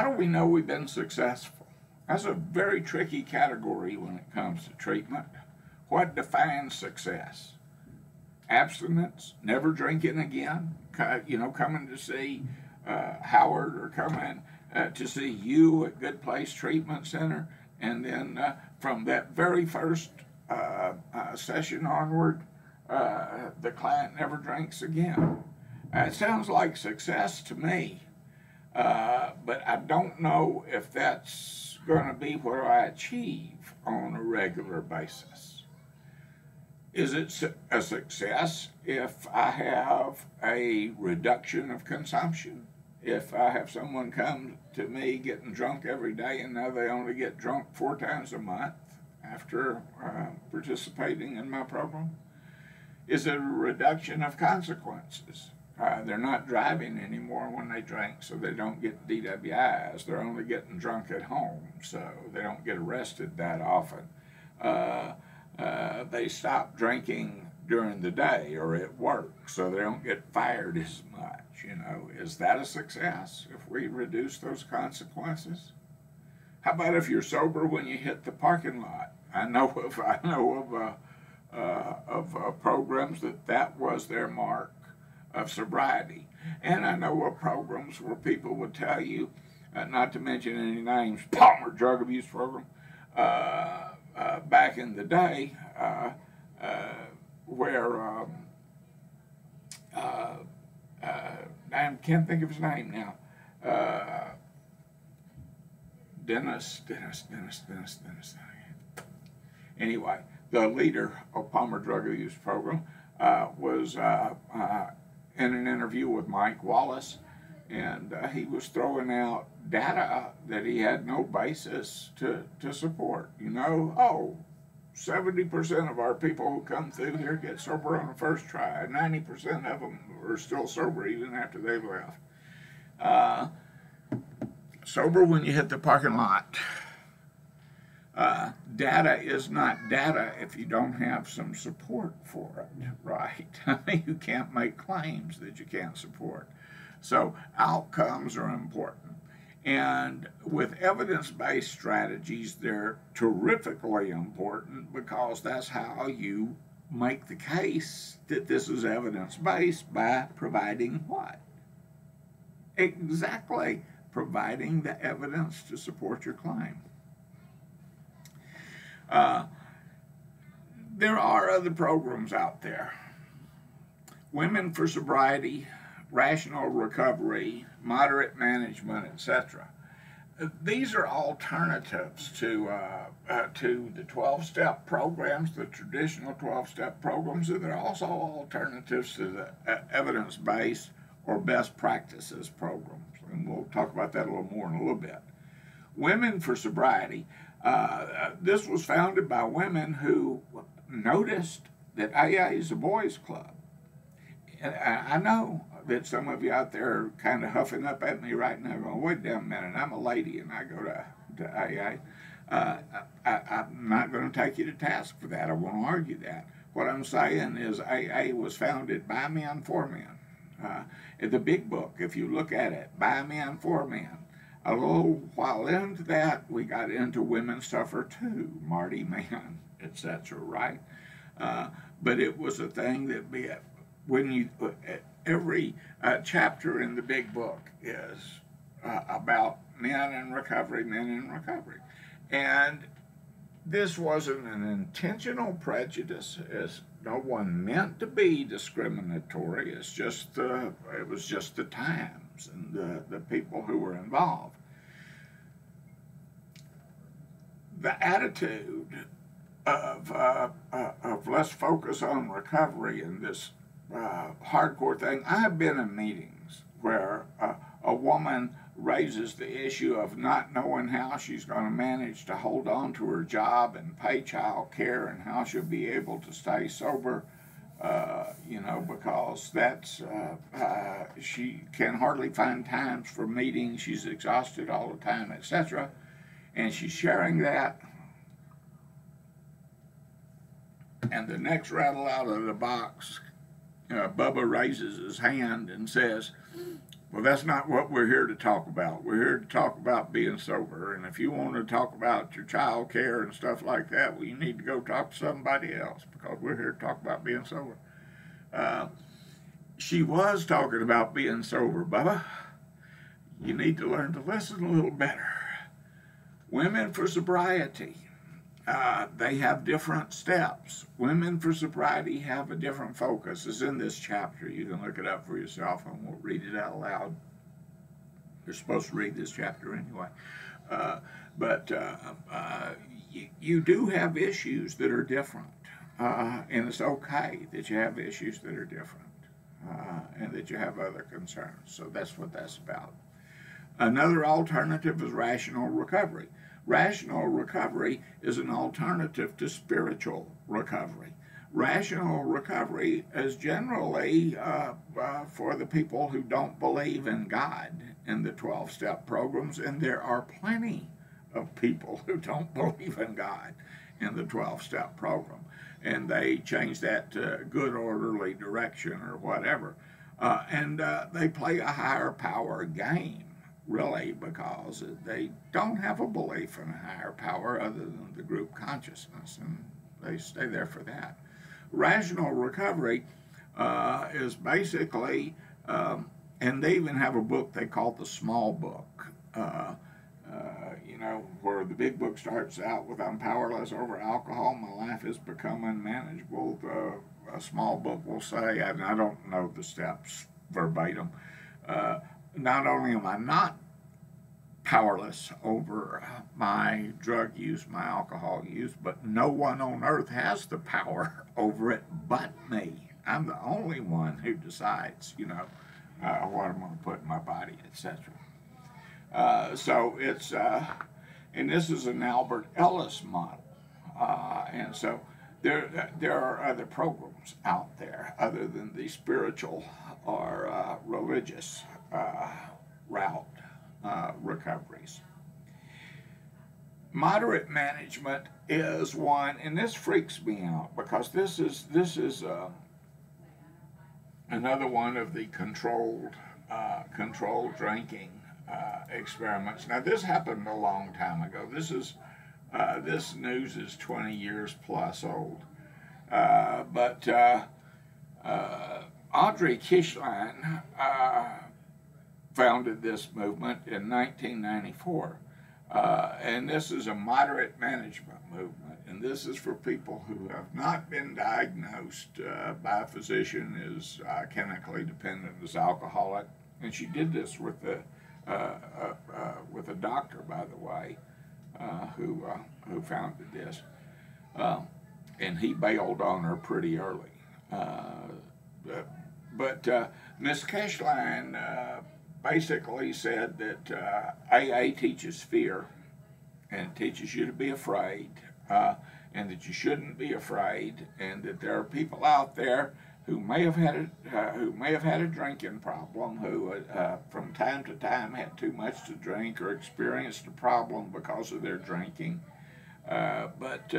A: do we know we've been successful? That's a very tricky category when it comes to treatment. What defines success? Abstinence, never drinking again, you know, coming to see Howard or coming to see you at Good Place Treatment Center, and then from that very first session onward, the client never drinks again. It sounds like success to me, but I don't know if that's going to be what I achieve on a regular basis. Is it a success if I have a reduction of consumption? If I have someone come to me getting drunk every day and now they only get drunk 4 times a month after participating in my program? Is it a reduction of consequences? They're not driving anymore when they drink, so they don't get DWIs. They're only getting drunk at home, so they don't get arrested that often. They stop drinking during the day or at work, so they don't get fired as much. You know, is that a success if we reduce those consequences? How about if you're sober when you hit the parking lot? I know of programs that was their mark of sobriety, and I know of programs where people would tell you, not to mention any names, Palmer Drug Abuse Program, back in the day, where I can't think of his name now. Dennis. Anyway, the leader of Palmer Drug Abuse Program was in an interview with Mike Wallace, and he was throwing out data that he had no basis to support. You know, 70% of our people who come through here get sober on the first try. 90% of them are still sober even after they've left. Sober when you hit the parking lot. Data is not data if you don't have some support for it, right? I mean, you can't make claims that you can't support. So outcomes are important. And with evidence-based strategies, they're terrifically important because that's how you make the case that this is evidence-based, by providing what? Exactly providing the evidence to support your claim. There are other programs out there. Women for Sobriety, Rational Recovery, Moderate Management, etc. These are alternatives to the 12-step programs, the traditional 12-step programs, and they're also alternatives to the evidence-based or best practices programs. And we'll talk about that a little more in a little bit. Women for Sobriety. This was founded by women who noticed that AA is a boys' club. And I know that some of you out there are kind of huffing up at me right now going, wait a minute, I'm a lady and I go to AA. I'm not going to take you to task for that. I won't argue that. What I'm saying is AA was founded by men for men. In the big book, if you look at it, by men for men. A little while into that, we got into women suffer too, Marty Mann, etc., right? But it was a thing that when you, every chapter in the big book is about men in recovery, men in recovery. And this wasn't an intentional prejudice. It's no one meant to be discriminatory. It's just it was just the times and the people who were involved. The attitude of let's focus on recovery and this hardcore thing. I've been in meetings where a woman raises the issue of not knowing how she's going to manage to hold on to her job and pay child care and how she'll be able to stay sober, because that's she can hardly find times for meetings. She's exhausted all the time, etc. And she's sharing that. And the next rattle out of the box, Bubba raises his hand and says, well, that's not what we're here to talk about. We're here to talk about being sober. And if you want to talk about your child care and stuff like that, well, you need to go talk to somebody else because we're here to talk about being sober. She was talking about being sober, Bubba. You need to learn to listen a little better. Women for Sobriety. They have different steps. Women for Sobriety have a different focus. It's in this chapter. You can look it up for yourself. I won't read it out loud. You're supposed to read this chapter anyway. But you do have issues that are different. And it's okay that you have issues that are different. And that you have other concerns. So that's what that's about. Another alternative is rational recovery. Rational recovery is an alternative to spiritual recovery. Rational recovery is generally for the people who don't believe in God in the 12-step programs, and there are plenty of people who don't believe in God in the 12-step program, and they change that to good orderly direction or whatever, and they play a higher power game. Really, because they don't have a belief in a higher power other than the group consciousness, and they stay there for that. Rational recovery is basically, and they even have a book they call the small book, where the big book starts out with I'm powerless over alcohol, my life has become unmanageable. A small book will say, and I don't know the steps verbatim, not only am I not powerless over my drug use, my alcohol use, but no one on earth has the power over it but me. I'm the only one who decides, what I'm going to put in my body, etc. So it's, and this is an Albert Ellis model. And so there are other programs out there other than the spiritual or religious route recoveries. Moderate management is one, and this freaks me out because this is another one of the controlled drinking experiments. Now this happened a long time ago. This news is 20 years plus old, but Audrey Kishline founded this movement in 1994. And this is a moderate management movement. And this is for people who have not been diagnosed by a physician as chemically dependent as alcoholic. And she did this with a doctor, by the way, who founded this. And he bailed on her pretty early. But Ms. Keshline basically said that AA teaches fear, and it teaches you to be afraid, and that you shouldn't be afraid, and that there are people out there who may have had a drinking problem, who from time to time had too much to drink or experienced a problem because of their drinking, but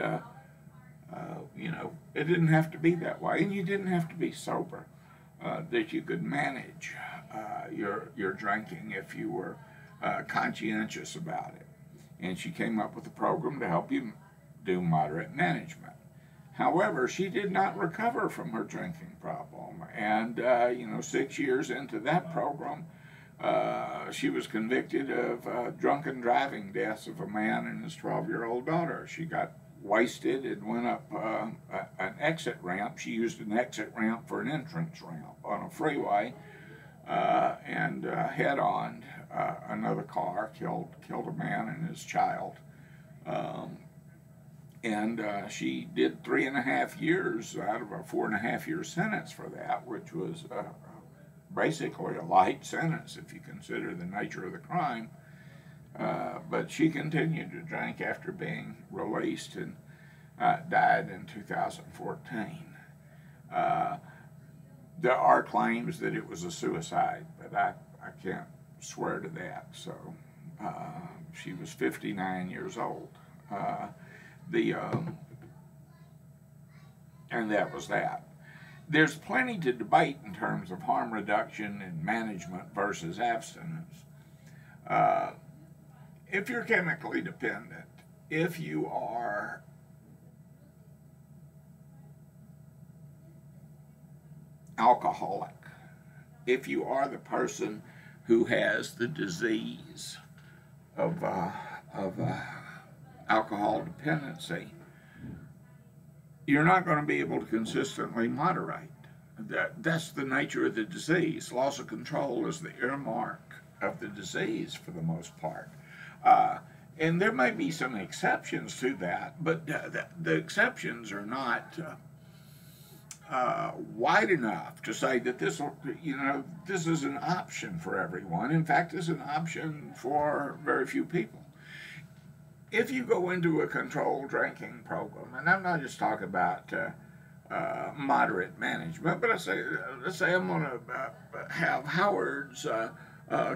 A: you know, it didn't have to be that way, and you didn't have to be sober. That you could manage your drinking if you were conscientious about it. And she came up with a program to help you do moderate management. However, she did not recover from her drinking problem. And, you know, 6 years into that program, she was convicted of drunken driving deaths of a man and his 12-year-old daughter. She got wasted and went up an exit ramp. She used an exit ramp for an entrance ramp on a freeway and head-on another car, killed a man and his child. And she did 3.5 years out of a 4.5-year sentence for that, which was basically a light sentence if you consider the nature of the crime. But she continued to drink after being released and died in 2014. There are claims that it was a suicide, but I can't swear to that. So she was 59 years old. And that was that. There's plenty to debate in terms of harm reduction and management versus abstinence. If you're chemically dependent, if you are alcoholic, if you are the person who has the disease of alcohol dependency, you're not going to be able to consistently moderate. That's the nature of the disease. Loss of control is the earmark of the disease for the most part. And there may be some exceptions to that, but the exceptions are not wide enough to say that this is an option for everyone. In fact, it's an option for very few people. If you go into a controlled drinking program, and I'm not just talking about moderate management, but let's say I'm going to have Howard's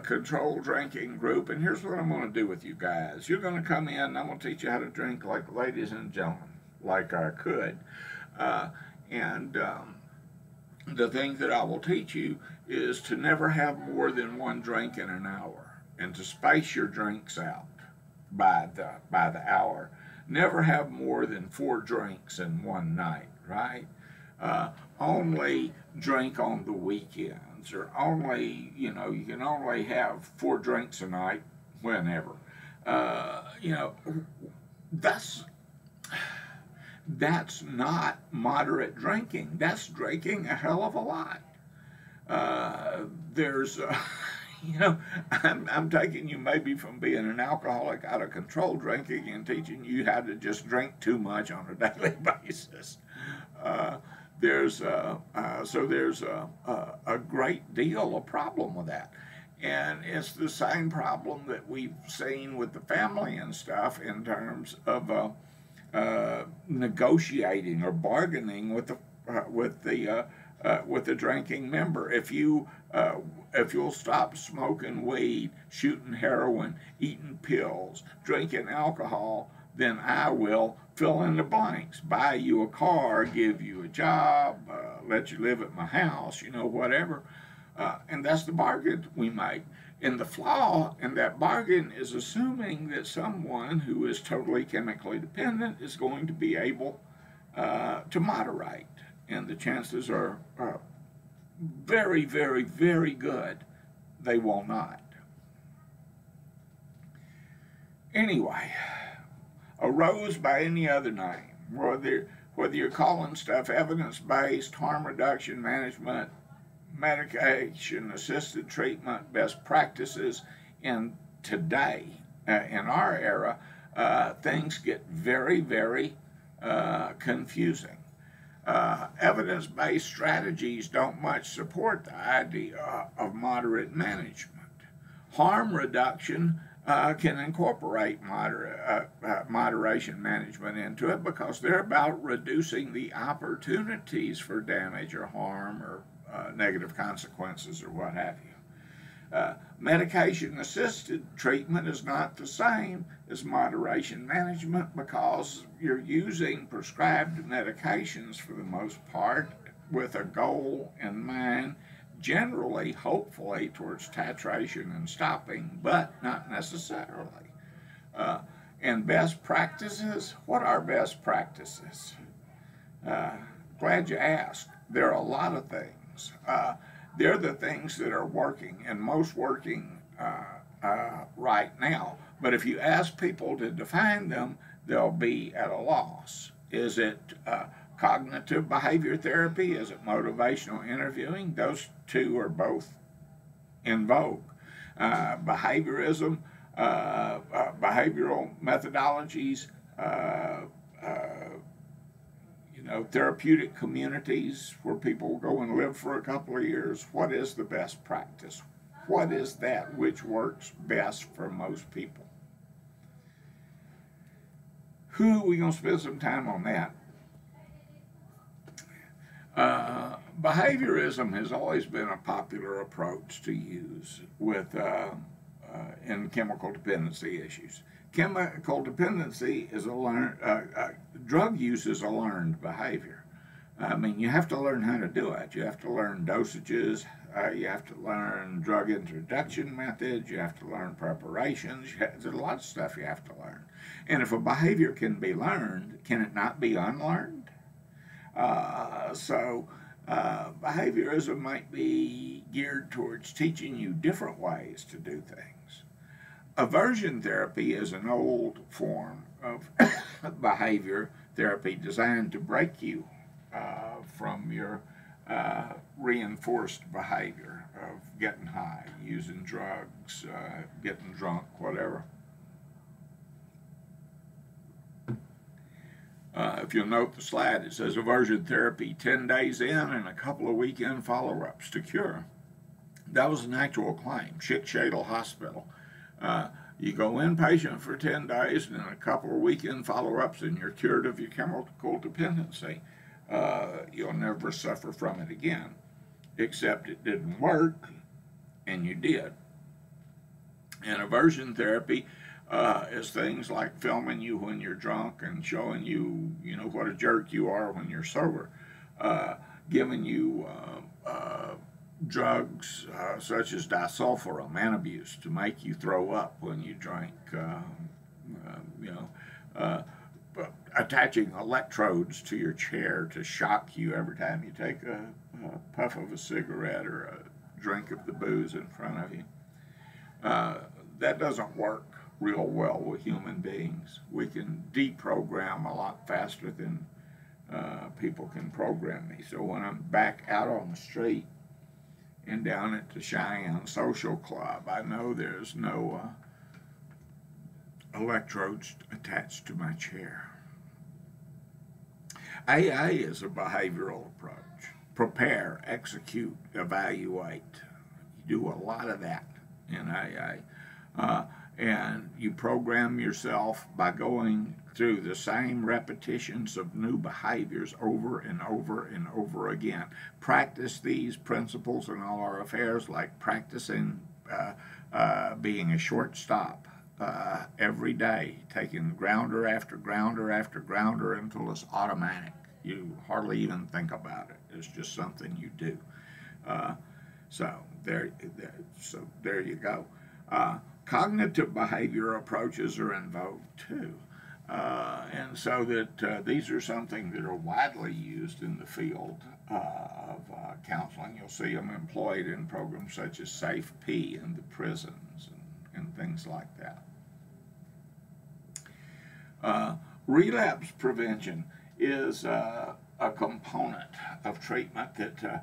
A: controlled drinking group, and here's what I'm going to do with you guys. You're going to come in, and I'm going to teach you how to drink like ladies and gentlemen, like I could. And the thing that I will teach you is to never have more than one drink in an hour, and to space your drinks out by the hour. Never have more than 4 drinks in one night, right? Only drink on the weekends, or only, you can only have 4 drinks a night whenever. That's not moderate drinking. That's drinking a hell of a lot. I'm taking you maybe from being an alcoholic out of control drinking and teaching you how to just drink too much on a daily basis. There's a great deal of problem with that. And it's the same problem that we've seen with the family and stuff in terms of negotiating or bargaining with the drinking member. If you'll stop smoking weed, shooting heroin, eating pills, drinking alcohol, then I will fill in the blanks, buy you a car, give you a job, let you live at my house, whatever. And that's the bargain we make. And the flaw in that bargain is assuming that someone who is totally chemically dependent is going to be able to moderate. And the chances are very, very, very good they will not. Anyway, arose by any other name, whether you're calling stuff evidence-based, harm reduction management, medication-assisted treatment, best practices, in today, in our era, things get very, very confusing. Evidence-based strategies don't much support the idea of moderate management. Harm reduction can incorporate moderation management into it because they're about reducing the opportunities for damage or harm or negative consequences or what have you. Medication-assisted treatment is not the same as moderation management because you're using prescribed medications for the most part with a goal in mind, generally, hopefully, towards titration and stopping, but not necessarily. And best practices, what are best practices? Glad you asked. There are a lot of things. They're the things that are working, and most working right now. But if you ask people to define them, they'll be at a loss. Is it cognitive behavior therapy? Is it motivational interviewing? Those two are both in vogue. Behaviorism, behavioral methodologies, therapeutic communities where people go and live for a couple of years. What is the best practice? What is that which works best for most people? We're going to spend some time on that. Behaviorism has always been a popular approach to use in chemical dependency issues. Chemical dependency is drug use is a learned behavior. I mean, you have to learn how to do it. You have to learn dosages. You have to learn drug introduction methods. You have to learn preparations. There's a lot of stuff you have to learn. And if a behavior can be learned, can it not be unlearned? Behaviorism might be geared towards teaching you different ways to do things. Aversion therapy is an old form of behavior therapy designed to break you from your reinforced behavior of getting high, using drugs, getting drunk, whatever. If you'll note the slide, it says aversion therapy, 10 days in and a couple of weekend follow-ups to cure. That was an actual claim. Schick-Shadel Hospital. You go inpatient for 10 days and then a couple of weekend follow-ups and you're cured of your chemical dependency. You'll never suffer from it again, except it didn't work and you did. And aversion therapy is things like filming you when you're drunk and showing you, what a jerk you are when you're sober, giving you drugs such as disulfiram, Antabuse, to make you throw up when you drink, attaching electrodes to your chair to shock you every time you take a puff of a cigarette or a drink of the booze in front of you. That doesn't work real well with human beings. We can deprogram a lot faster than people can program me. So when I'm back out on the street and down at the Cheyenne Social Club, I know there's no electrodes attached to my chair. AA is a behavioral approach. Prepare, execute, evaluate. You do a lot of that in AA. And you program yourself by going through the same repetitions of new behaviors over and over and over again. Practice these principles in all our affairs, like practicing being a short stop every day, taking grounder after grounder after grounder until it's automatic. You hardly even think about it. It's just something you do. So there you go. Cognitive behavior approaches are in vogue too. And so that these are something that are widely used in the field of counseling. You'll see them employed in programs such as Safe P in the prisons and things like that. Relapse prevention is a component of treatment that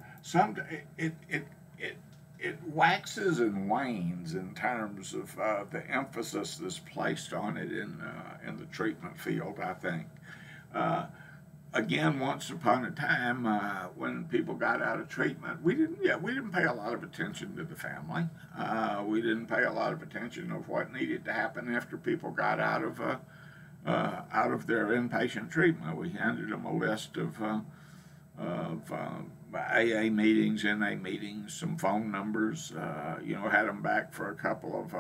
A: it waxes and wanes in terms of the emphasis that's placed on it in the treatment field, I think. Again, once upon a time, when people got out of treatment, we didn't pay a lot of attention to the family. We didn't pay a lot of attention of what needed to happen after people got out of their inpatient treatment. We handed them a list of AA meetings, NA meetings, some phone numbers. Had them back for a couple of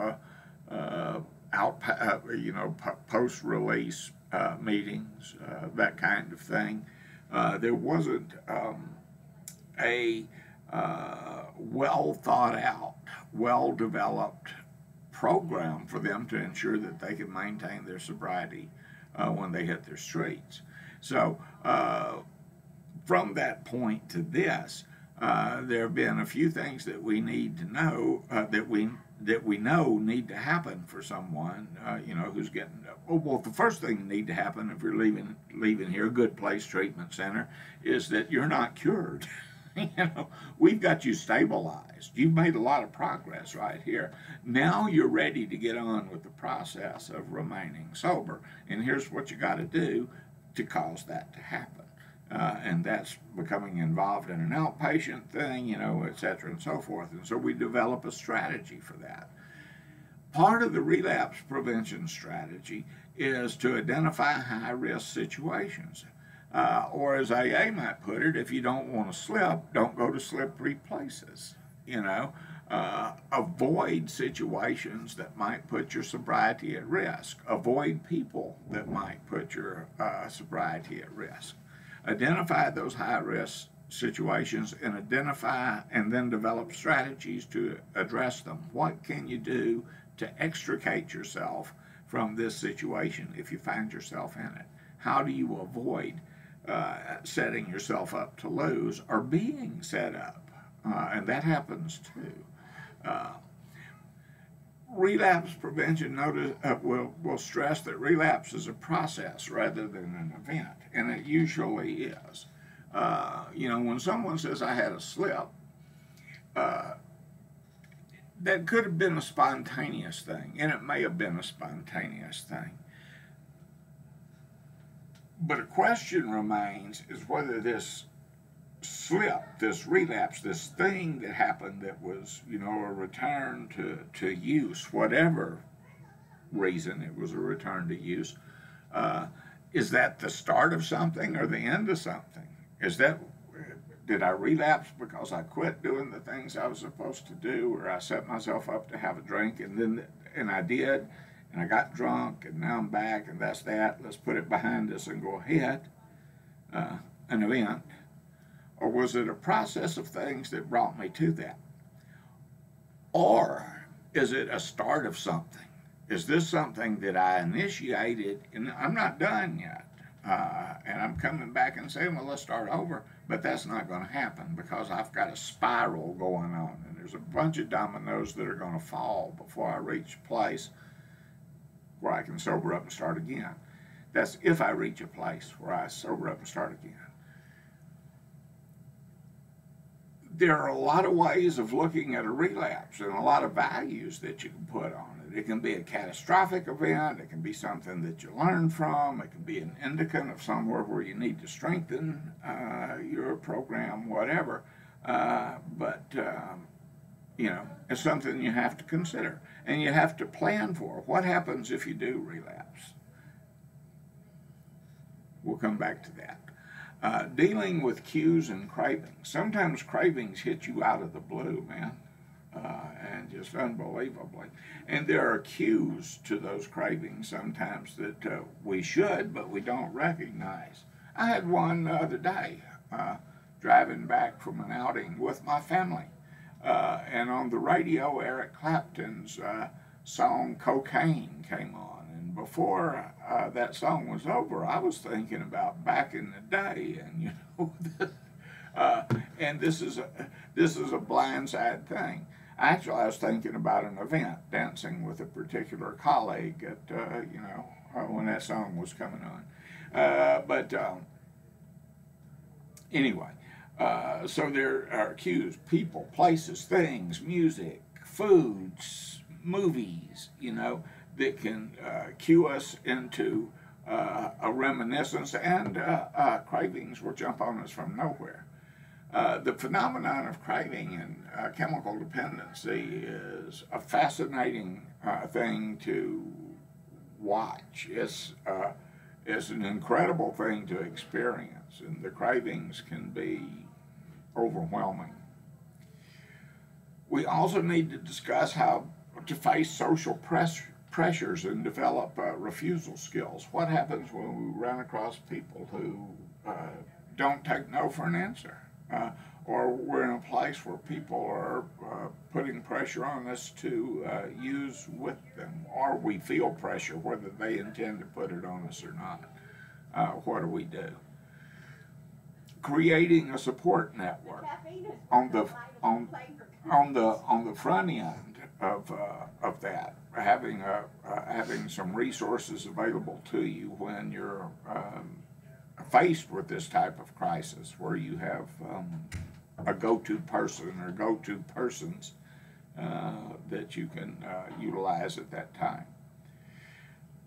A: post-release meetings, that kind of thing. There wasn't a well thought out, well developed program for them to ensure that they could maintain their sobriety when they hit their streets. So from that point to this, there have been a few things that we need to know that we know need to happen for someone who's getting. Well, the first thing that need to happen if you're leaving here, a good place treatment center, is that you're not cured. We've got you stabilized. You've made a lot of progress right here. Now you're ready to get on with the process of remaining sober. And here's what you got to do to cause that to happen. And that's becoming involved in an outpatient thing, et cetera, and so forth. And so we develop a strategy for that. Part of the relapse prevention strategy is to identify high-risk situations. Or as AA might put it, if you don't want to slip, don't go to slippery places. Avoid situations that might put your sobriety at risk. Avoid people that might put your sobriety at risk. Identify those high-risk situations and identify and then develop strategies to address them. What can you do to extricate yourself from this situation if you find yourself in it? How do you avoid setting yourself up to lose or being set up? And that happens too. Relapse prevention will stress that relapse is a process rather than an event, and it usually is. When someone says, I had a slip, that could have been a spontaneous thing, and it may have been a spontaneous thing. But a question remains is whether this slip, this relapse, this thing that happened that was, a return to use, whatever reason it was a return to use, is that the start of something or the end of something? Did I relapse because I quit doing the things I was supposed to do, or I set myself up to have a drink and I did, and I got drunk, and now I'm back, and that's that. Let's put it behind us and go ahead. An event. Or was it a process of things that brought me to that? Or is it a start of something? Is this something that I initiated and I'm not done yet? And I'm coming back and saying, well, let's start over. But that's not going to happen because I've got a spiral going on. And there's a bunch of dominoes that are going to fall before I reach a place where I can sober up and start again. That's if I reach a place where I sober up and start again. There are a lot of ways of looking at a relapse and a lot of values that you can put on it. It can be a catastrophic event. It can be something that you learn from. It can be an indicant of somewhere where you need to strengthen your program, whatever. But it's something you have to consider. And you have to plan for. What happens if you do relapse? We'll come back to that. Dealing with cues and cravings. Sometimes cravings hit you out of the blue, man, and just unbelievably. And there are cues to those cravings sometimes that we should, but we don't recognize. I had one the other day, driving back from an outing with my family, and on the radio, Eric Clapton's song "Cocaine" came on. And before that song was over, I was thinking about back in the day, and and this is a blindside thing. Actually, I was thinking about an event, dancing with a particular colleague at when that song was coming on. But anyway, so there are cues: people, places, things, music, foods, movies. That can cue us into a reminiscence, and cravings will jump on us from nowhere. The phenomenon of craving and chemical dependency is a fascinating thing to watch. It's an incredible thing to experience, and the cravings can be overwhelming. We also need to discuss how to face social pressures and develop refusal skills. What happens when we run across people who don't take no for an answer? Or we're in a place where people are putting pressure on us to use with them, or we feel pressure whether they intend to put it on us or not. What do we do? Creating a support network on the front end of that, having some resources available to you when you're faced with this type of crisis, where you have a go-to person or go-to persons that you can utilize at that time.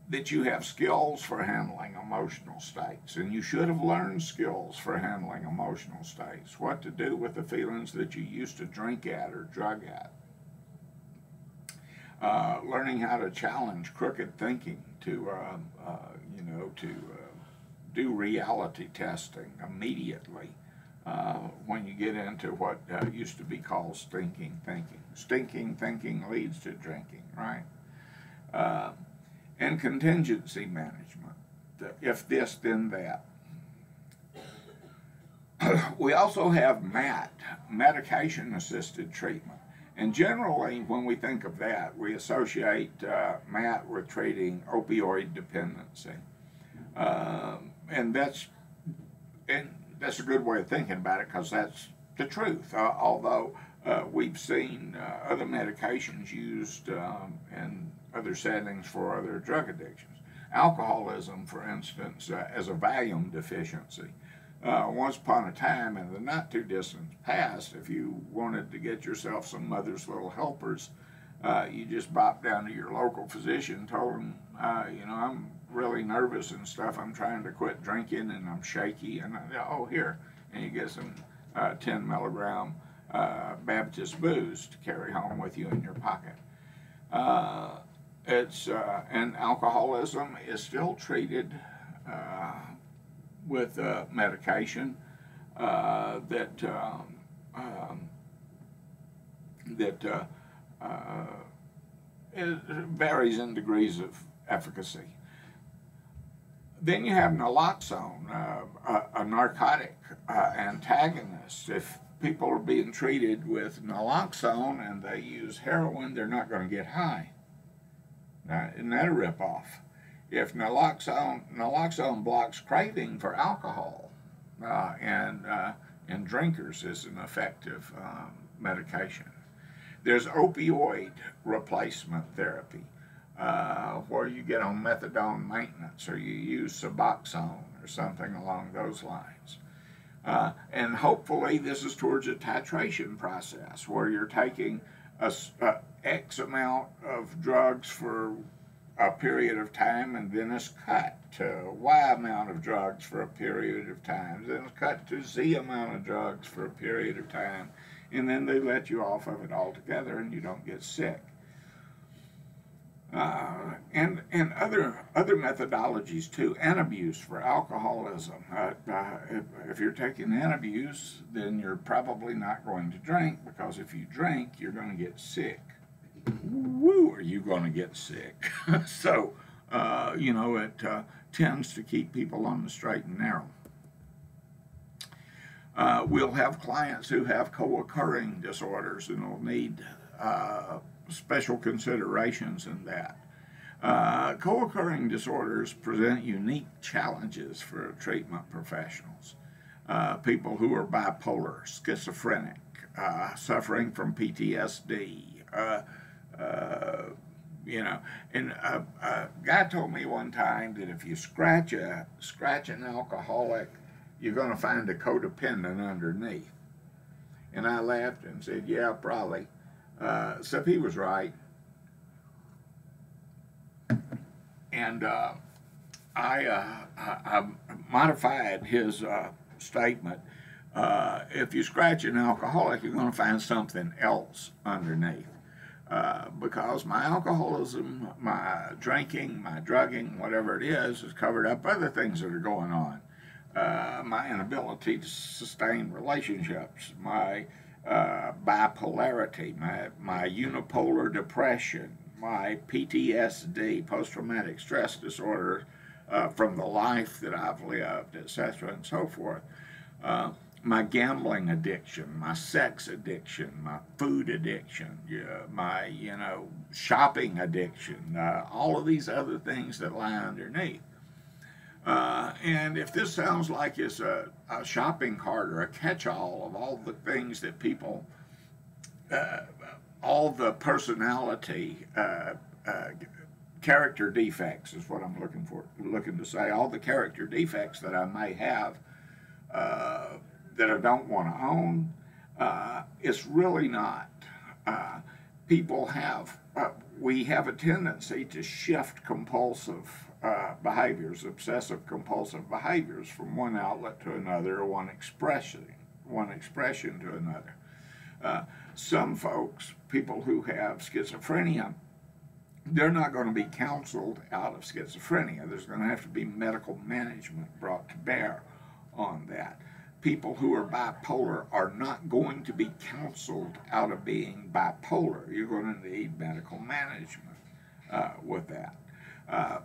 A: That you have skills for handling emotional states, and you should have learned skills for handling emotional states. What to do with the feelings that you used to drink at or drug at. Learning how to challenge crooked thinking, to do reality testing immediately when you get into what used to be called stinking thinking. Stinking thinking leads to drinking, right? And contingency management. If this, then that. We also have MAT, medication-assisted treatment. And generally, when we think of that, we associate MAT with treating opioid dependency. And that's a good way of thinking about it, because that's the truth. Although we've seen other medications used in other settings for other drug addictions. Alcoholism, for instance, as a Valium deficiency. Once upon a time, in the not too distant past, if you wanted to get yourself some Mother's Little Helpers, you just bopped down to your local physician, told him, I'm really nervous and stuff, I'm trying to quit drinking and I'm shaky, and here, and you get some 10 milligram Baptist booze to carry home with you in your pocket. And alcoholism is still treated with medication that it varies in degrees of efficacy. Then you have naloxone, a narcotic antagonist. If people are being treated with naloxone and they use heroin, they're not going to get high. Now, isn't that a ripoff? If naloxone blocks craving for alcohol, and drinkers is an effective medication. There's opioid replacement therapy, where you get on methadone maintenance, or you use Suboxone or something along those lines. And hopefully this is towards a titration process, where you're taking a X amount of drugs for a period of time, and then it's cut to Y amount of drugs for a period of time, then it's cut to Z amount of drugs for a period of time, and then they let you off of it altogether and you don't get sick. And other methodologies too. Antabuse for alcoholism. If you're taking Antabuse, then you're probably not going to drink, because if you drink, you're going to get sick. Woo, are you going to get sick? So, it tends to keep people on the straight and narrow. We'll have clients who have co-occurring disorders and will need special considerations in that. Co-occurring disorders present unique challenges for treatment professionals. People who are bipolar, schizophrenic, suffering from PTSD, you know, and a guy told me one time that if you scratch an alcoholic, you're going to find a codependent underneath. And I laughed and said, yeah, probably. Except he was right. And I modified his statement. If you scratch an alcoholic, you're going to find something else underneath. Because my alcoholism, my drinking, my drugging, whatever it is covered up other things that are going on. My inability to sustain relationships, my bipolarity, my unipolar depression, my PTSD, post-traumatic stress disorder, from the life that I've lived, etc., and so forth. My gambling addiction, my sex addiction, my food addiction, my shopping addiction, all of these other things that lie underneath. And if this sounds like it's a shopping cart or a catch-all of all the things that people, all the personality, character defects is what I'm looking to say, all the character defects that I may have, that I don't want to own, it's really not. People have, we have a tendency to shift compulsive behaviors, obsessive compulsive behaviors from one outlet to another, or one expression to another. Some folks, people who have schizophrenia, they're not going to be counseled out of schizophrenia. There's going to have to be medical management brought to bear on that. People who are bipolar are not going to be counseled out of being bipolar. You're going to need medical management with that.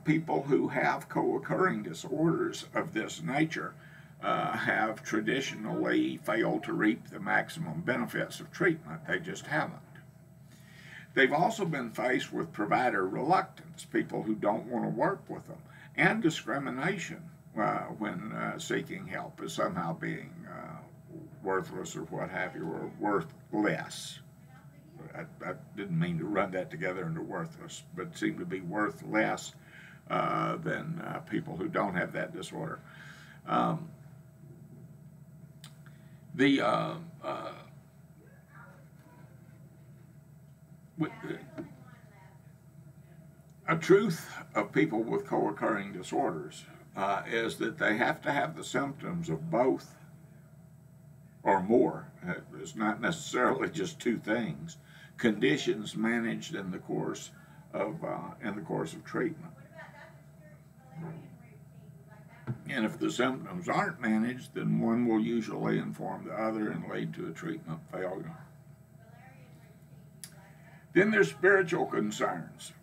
A: People who have co-occurring disorders of this nature have traditionally failed to reap the maximum benefits of treatment. They just haven't. They've also been faced with provider reluctance, people who don't want to work with them, and discrimination when seeking help as somehow being worthless or what have you, or worth less. I didn't mean to run that together into worthless, but seem to be worth less than people who don't have that disorder. A truth of people with co-occurring disorders is that they have to have the symptoms of both or more. It's not necessarily just two things. Conditions managed in the course of treatment. And if the symptoms aren't managed, then one will usually inform the other and lead to a treatment failure. Then there's spiritual concerns.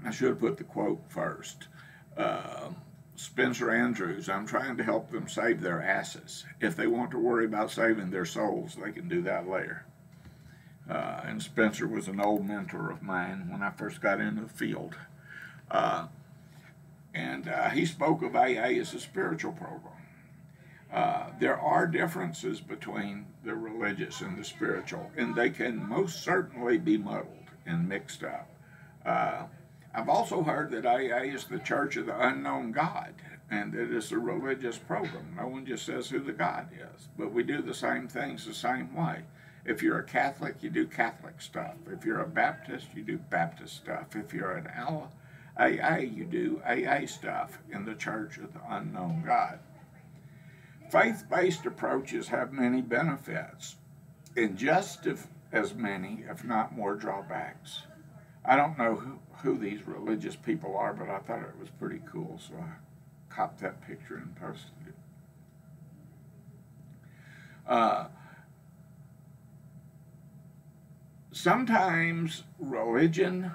A: I should have put the quote first. Spencer Andrews, I'm trying to help them save their asses. If they want to worry about saving their souls, they can do that later. And Spencer was an old mentor of mine when I first got into the field. And he spoke of AA as a spiritual program. There are differences between the religious and the spiritual, and they can most certainly be muddled and mixed up. I've also heard that AA is the Church of the Unknown God, and that it's a religious program. No one just says who the God is, but we do the same things the same way. If you're a Catholic, you do Catholic stuff. If you're a Baptist, you do Baptist stuff. If you're an AA, you do AA stuff in the Church of the Unknown God. Faith-based approaches have many benefits, and just as many, if not more, drawbacks. I don't know who these religious people are, but I thought it was pretty cool, so I copped that picture and posted it. Sometimes religion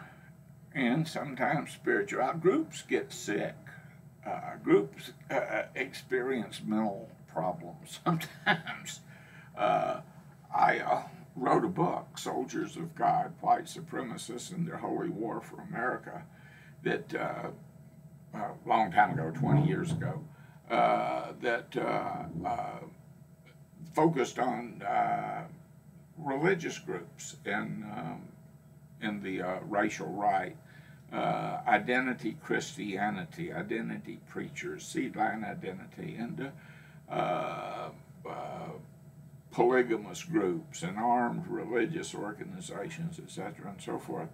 A: and sometimes spiritual groups get sick. Groups experience mental problems. Sometimes wrote a book, Soldiers of God, White Supremacists and Their Holy War for America, that a long time ago, 20 years ago, that focused on religious groups in the racial right, identity Christianity, identity preachers, seedline identity, and polygamous groups and armed religious organizations, etc., and so forth.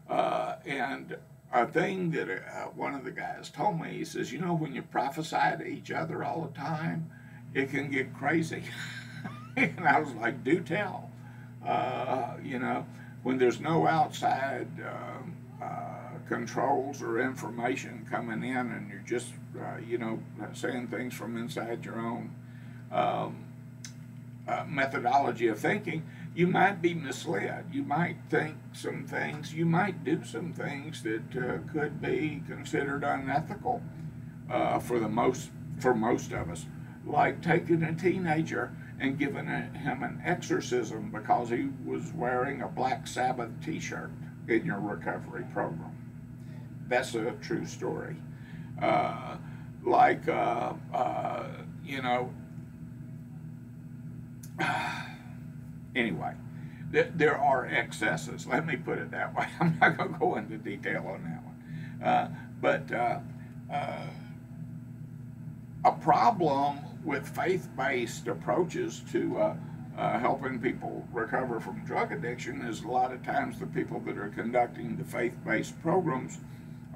A: And a thing that one of the guys told me, he says, you know, when you prophesy to each other all the time, it can get crazy. And I was like, do tell. You know, when there's no outside controls or information coming in, and you're just, you know, saying things from inside your own methodology of thinking, you might be misled. You might think some things, you might do some things that could be considered unethical for most of us, like taking a teenager and giving him an exorcism because he was wearing a Black Sabbath t-shirt in your recovery program. That's a true story. You know, anyway, there are excesses. Let me put it that way. I'm not going to go into detail on that one. But a problem with faith-based approaches to helping people recover from drug addiction is a lot of times the people that are conducting the faith-based programs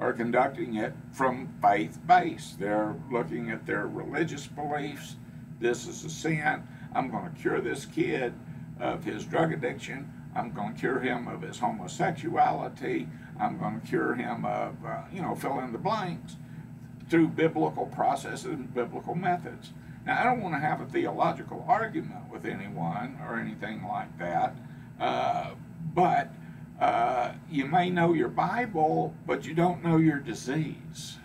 A: are conducting it from faith-based. They're looking at their religious beliefs. This is a sin. I'm going to cure this kid of his drug addiction. I'm going to cure him of his homosexuality. I'm going to cure him of, you know, fill in the blanks through biblical processes and biblical methods. Now, I don't want to have a theological argument with anyone or anything like that, but you may know your Bible, but you don't know your disease.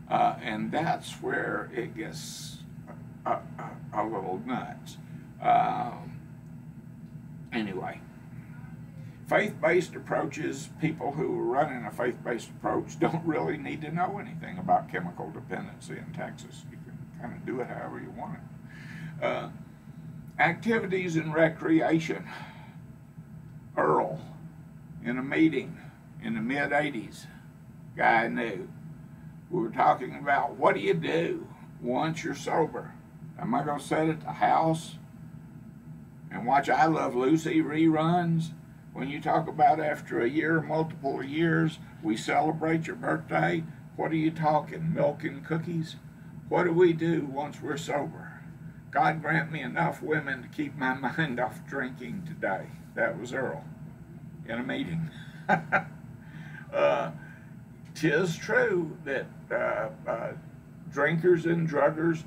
A: And that's where it gets a little nuts. Anyway, faith-based approaches, people who are running a faith-based approach don't really need to know anything about chemical dependency in Texas. You can kind of do it however you want it. Activities and recreation. Earl, in a meeting in the mid-'80s, guy I knew, we were talking about what do you do once you're sober? Am I going to sit at the house and watch I Love Lucy reruns? When you talk about after a year, multiple years, we celebrate your birthday, what are you talking, milk and cookies? What do we do once we're sober? God grant me enough women to keep my mind off drinking today. That was Earl in a meeting. 'Tis true that drinkers and druggers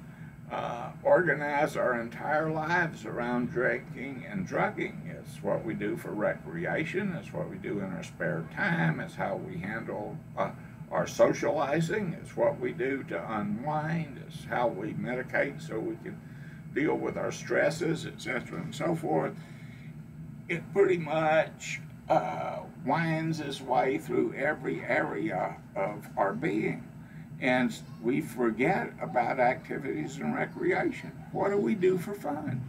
A: organize our entire lives around drinking and drugging. It's what we do for recreation. It's what we do in our spare time. It's how we handle our socializing. It's what we do to unwind. It's how we medicate so we can deal with our stresses, etc., and so forth. It pretty much winds its way through every area of our being. And we forget about activities and recreation. What do we do for fun?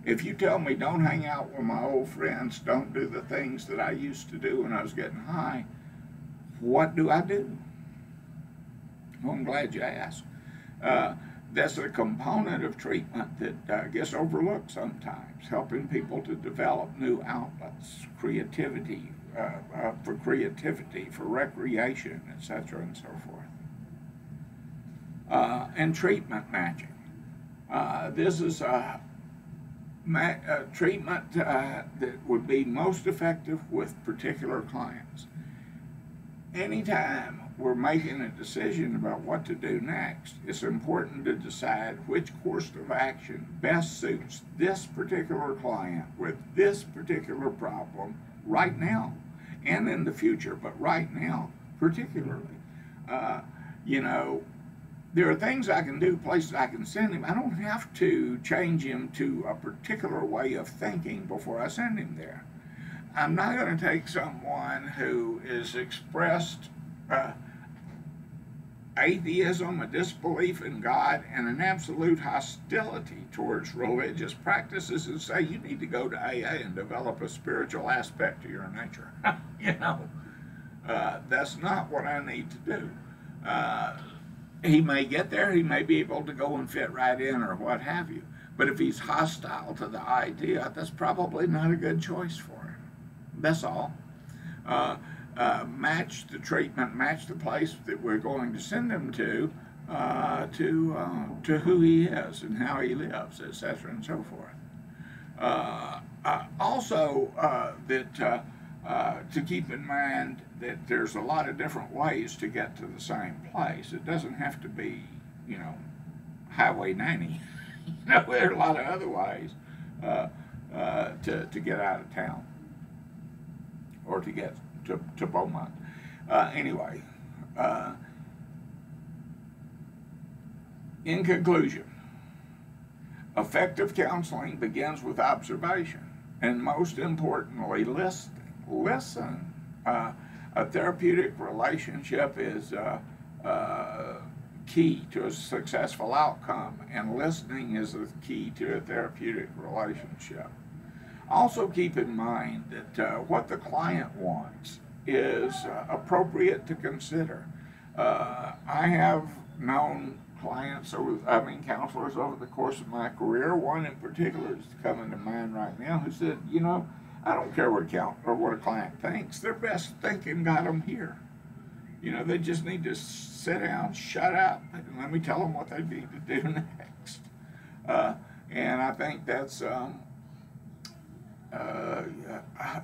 A: If you tell me don't hang out with my old friends, don't do the things that I used to do when I was getting high, what do I do? Well, I'm glad you asked. That's a component of treatment that gets overlooked sometimes, helping people to develop new outlets, creativity, for recreation, etc., and so forth. And treatment matching. This is a treatment that would be most effective with particular clients. Anytime we're making a decision about what to do next, it's important to decide which course of action best suits this particular client with this particular problem right now and in the future, but right now particularly. You know, there are things I can do, places I can send him. I don't have to change him to a particular way of thinking before I send him there. I'm not going to take someone who is expressed atheism, a disbelief in God, and an absolute hostility towards religious practices and say, you need to go to AA and develop a spiritual aspect to your nature. You know, that's not what I need to do. He may get there, he may be able to go and fit right in or what have you. But if he's hostile to the idea, that's probably not a good choice for him. That's all. Match the treatment, match the place that we're going to send him to who he is and how he lives, etc., and so forth. Also, to keep in mind that there's a lot of different ways to get to the same place. It doesn't have to be, you know, Highway 90. You know, there are a lot of other ways to get out of town or to get to Beaumont. Anyway, in conclusion, effective counseling begins with observation and, most importantly, listening. Listen. A therapeutic relationship is key to a successful outcome, and listening is the key to a therapeutic relationship. Also keep in mind that what the client wants is appropriate to consider. I have known counselors over the course of my career. One in particular is coming to mind right now, who said, you know, I don't care what a client thinks. Their best thinking got them here. You know, they just need to sit down, shut up, and let me tell them what they need to do next. And I think that's an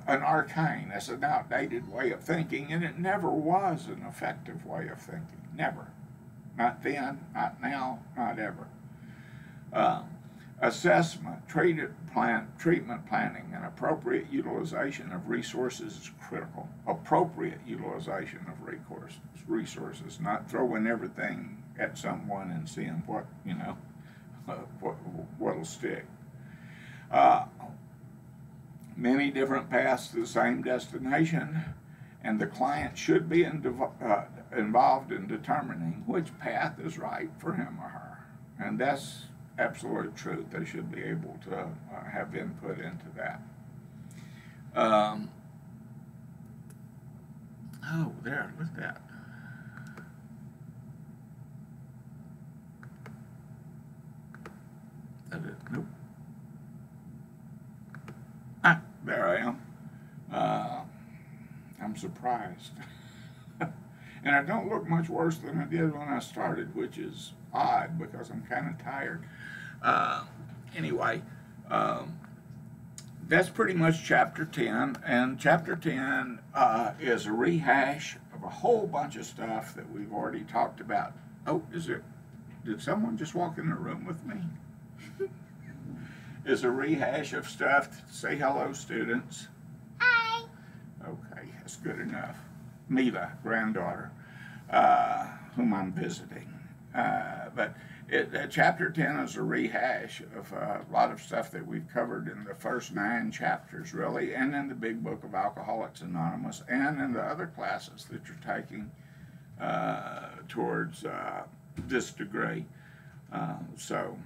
A: arcane, that's an outdated way of thinking, and it never was an effective way of thinking. Never. Not then, not now, not ever. Assessment, treatment planning, and appropriate utilization of resources is critical. Appropriate utilization of resources, not throwing everything at someone and seeing what, you know, what'll stick. Many different paths to the same destination, and the client should be involved in determining which path is right for him or her. And that's absolute truth. They should be able to have input into that. Oh, there, look at that. That it? Nope. Ah, there I am. I'm surprised. And I don't look much worse than I did when I started, which is odd because I'm kind of tired. Anyway, that's pretty much Chapter 10. And Chapter 10 is a rehash of a whole bunch of stuff that we've already talked about. Oh, did someone just walk in the room with me? Is a rehash of stuff. Say hello, students.
B: Hi.
A: Okay, that's good enough. Mila, granddaughter, whom I'm visiting. But Chapter 10 is a rehash of a lot of stuff that we've covered in the first 9 chapters, really, and in the big book of Alcoholics Anonymous, and in the other classes that you're taking towards this degree. So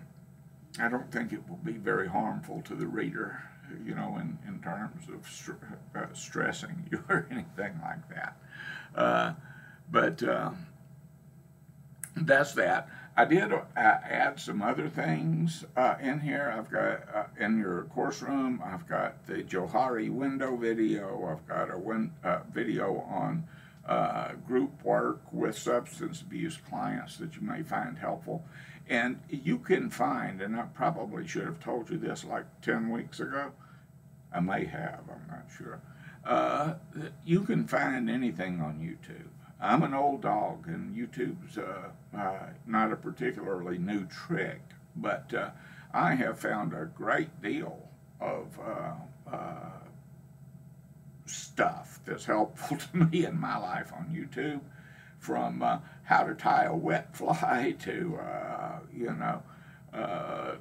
A: I don't think it will be very harmful to the reader, you know, in terms of stressing you or anything like that. But that's that. I did add some other things in here. I've got in your course room, I've got the Johari window video. I've got a video on group work with substance abuse clients that you may find helpful. And you can find, and I probably should have told you this like 10 weeks ago. I may have, I'm not sure. You can find anything on YouTube. I'm an old dog, and YouTube's not a particularly new trick, but I have found a great deal of stuff that's helpful to me in my life on YouTube, from how to tie a wet fly to,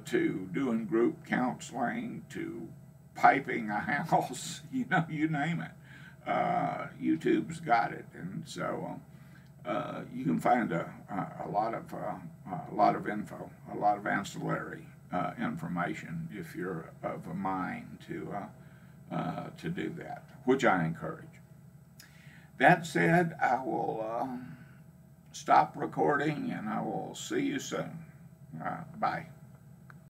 A: to doing group counseling, to piping a house, you name it. YouTube's got it, and so you can find a lot of info, a lot of ancillary information if you're of a mind to do that, which I encourage. That said, I will stop recording, and I will see you soon. Bye.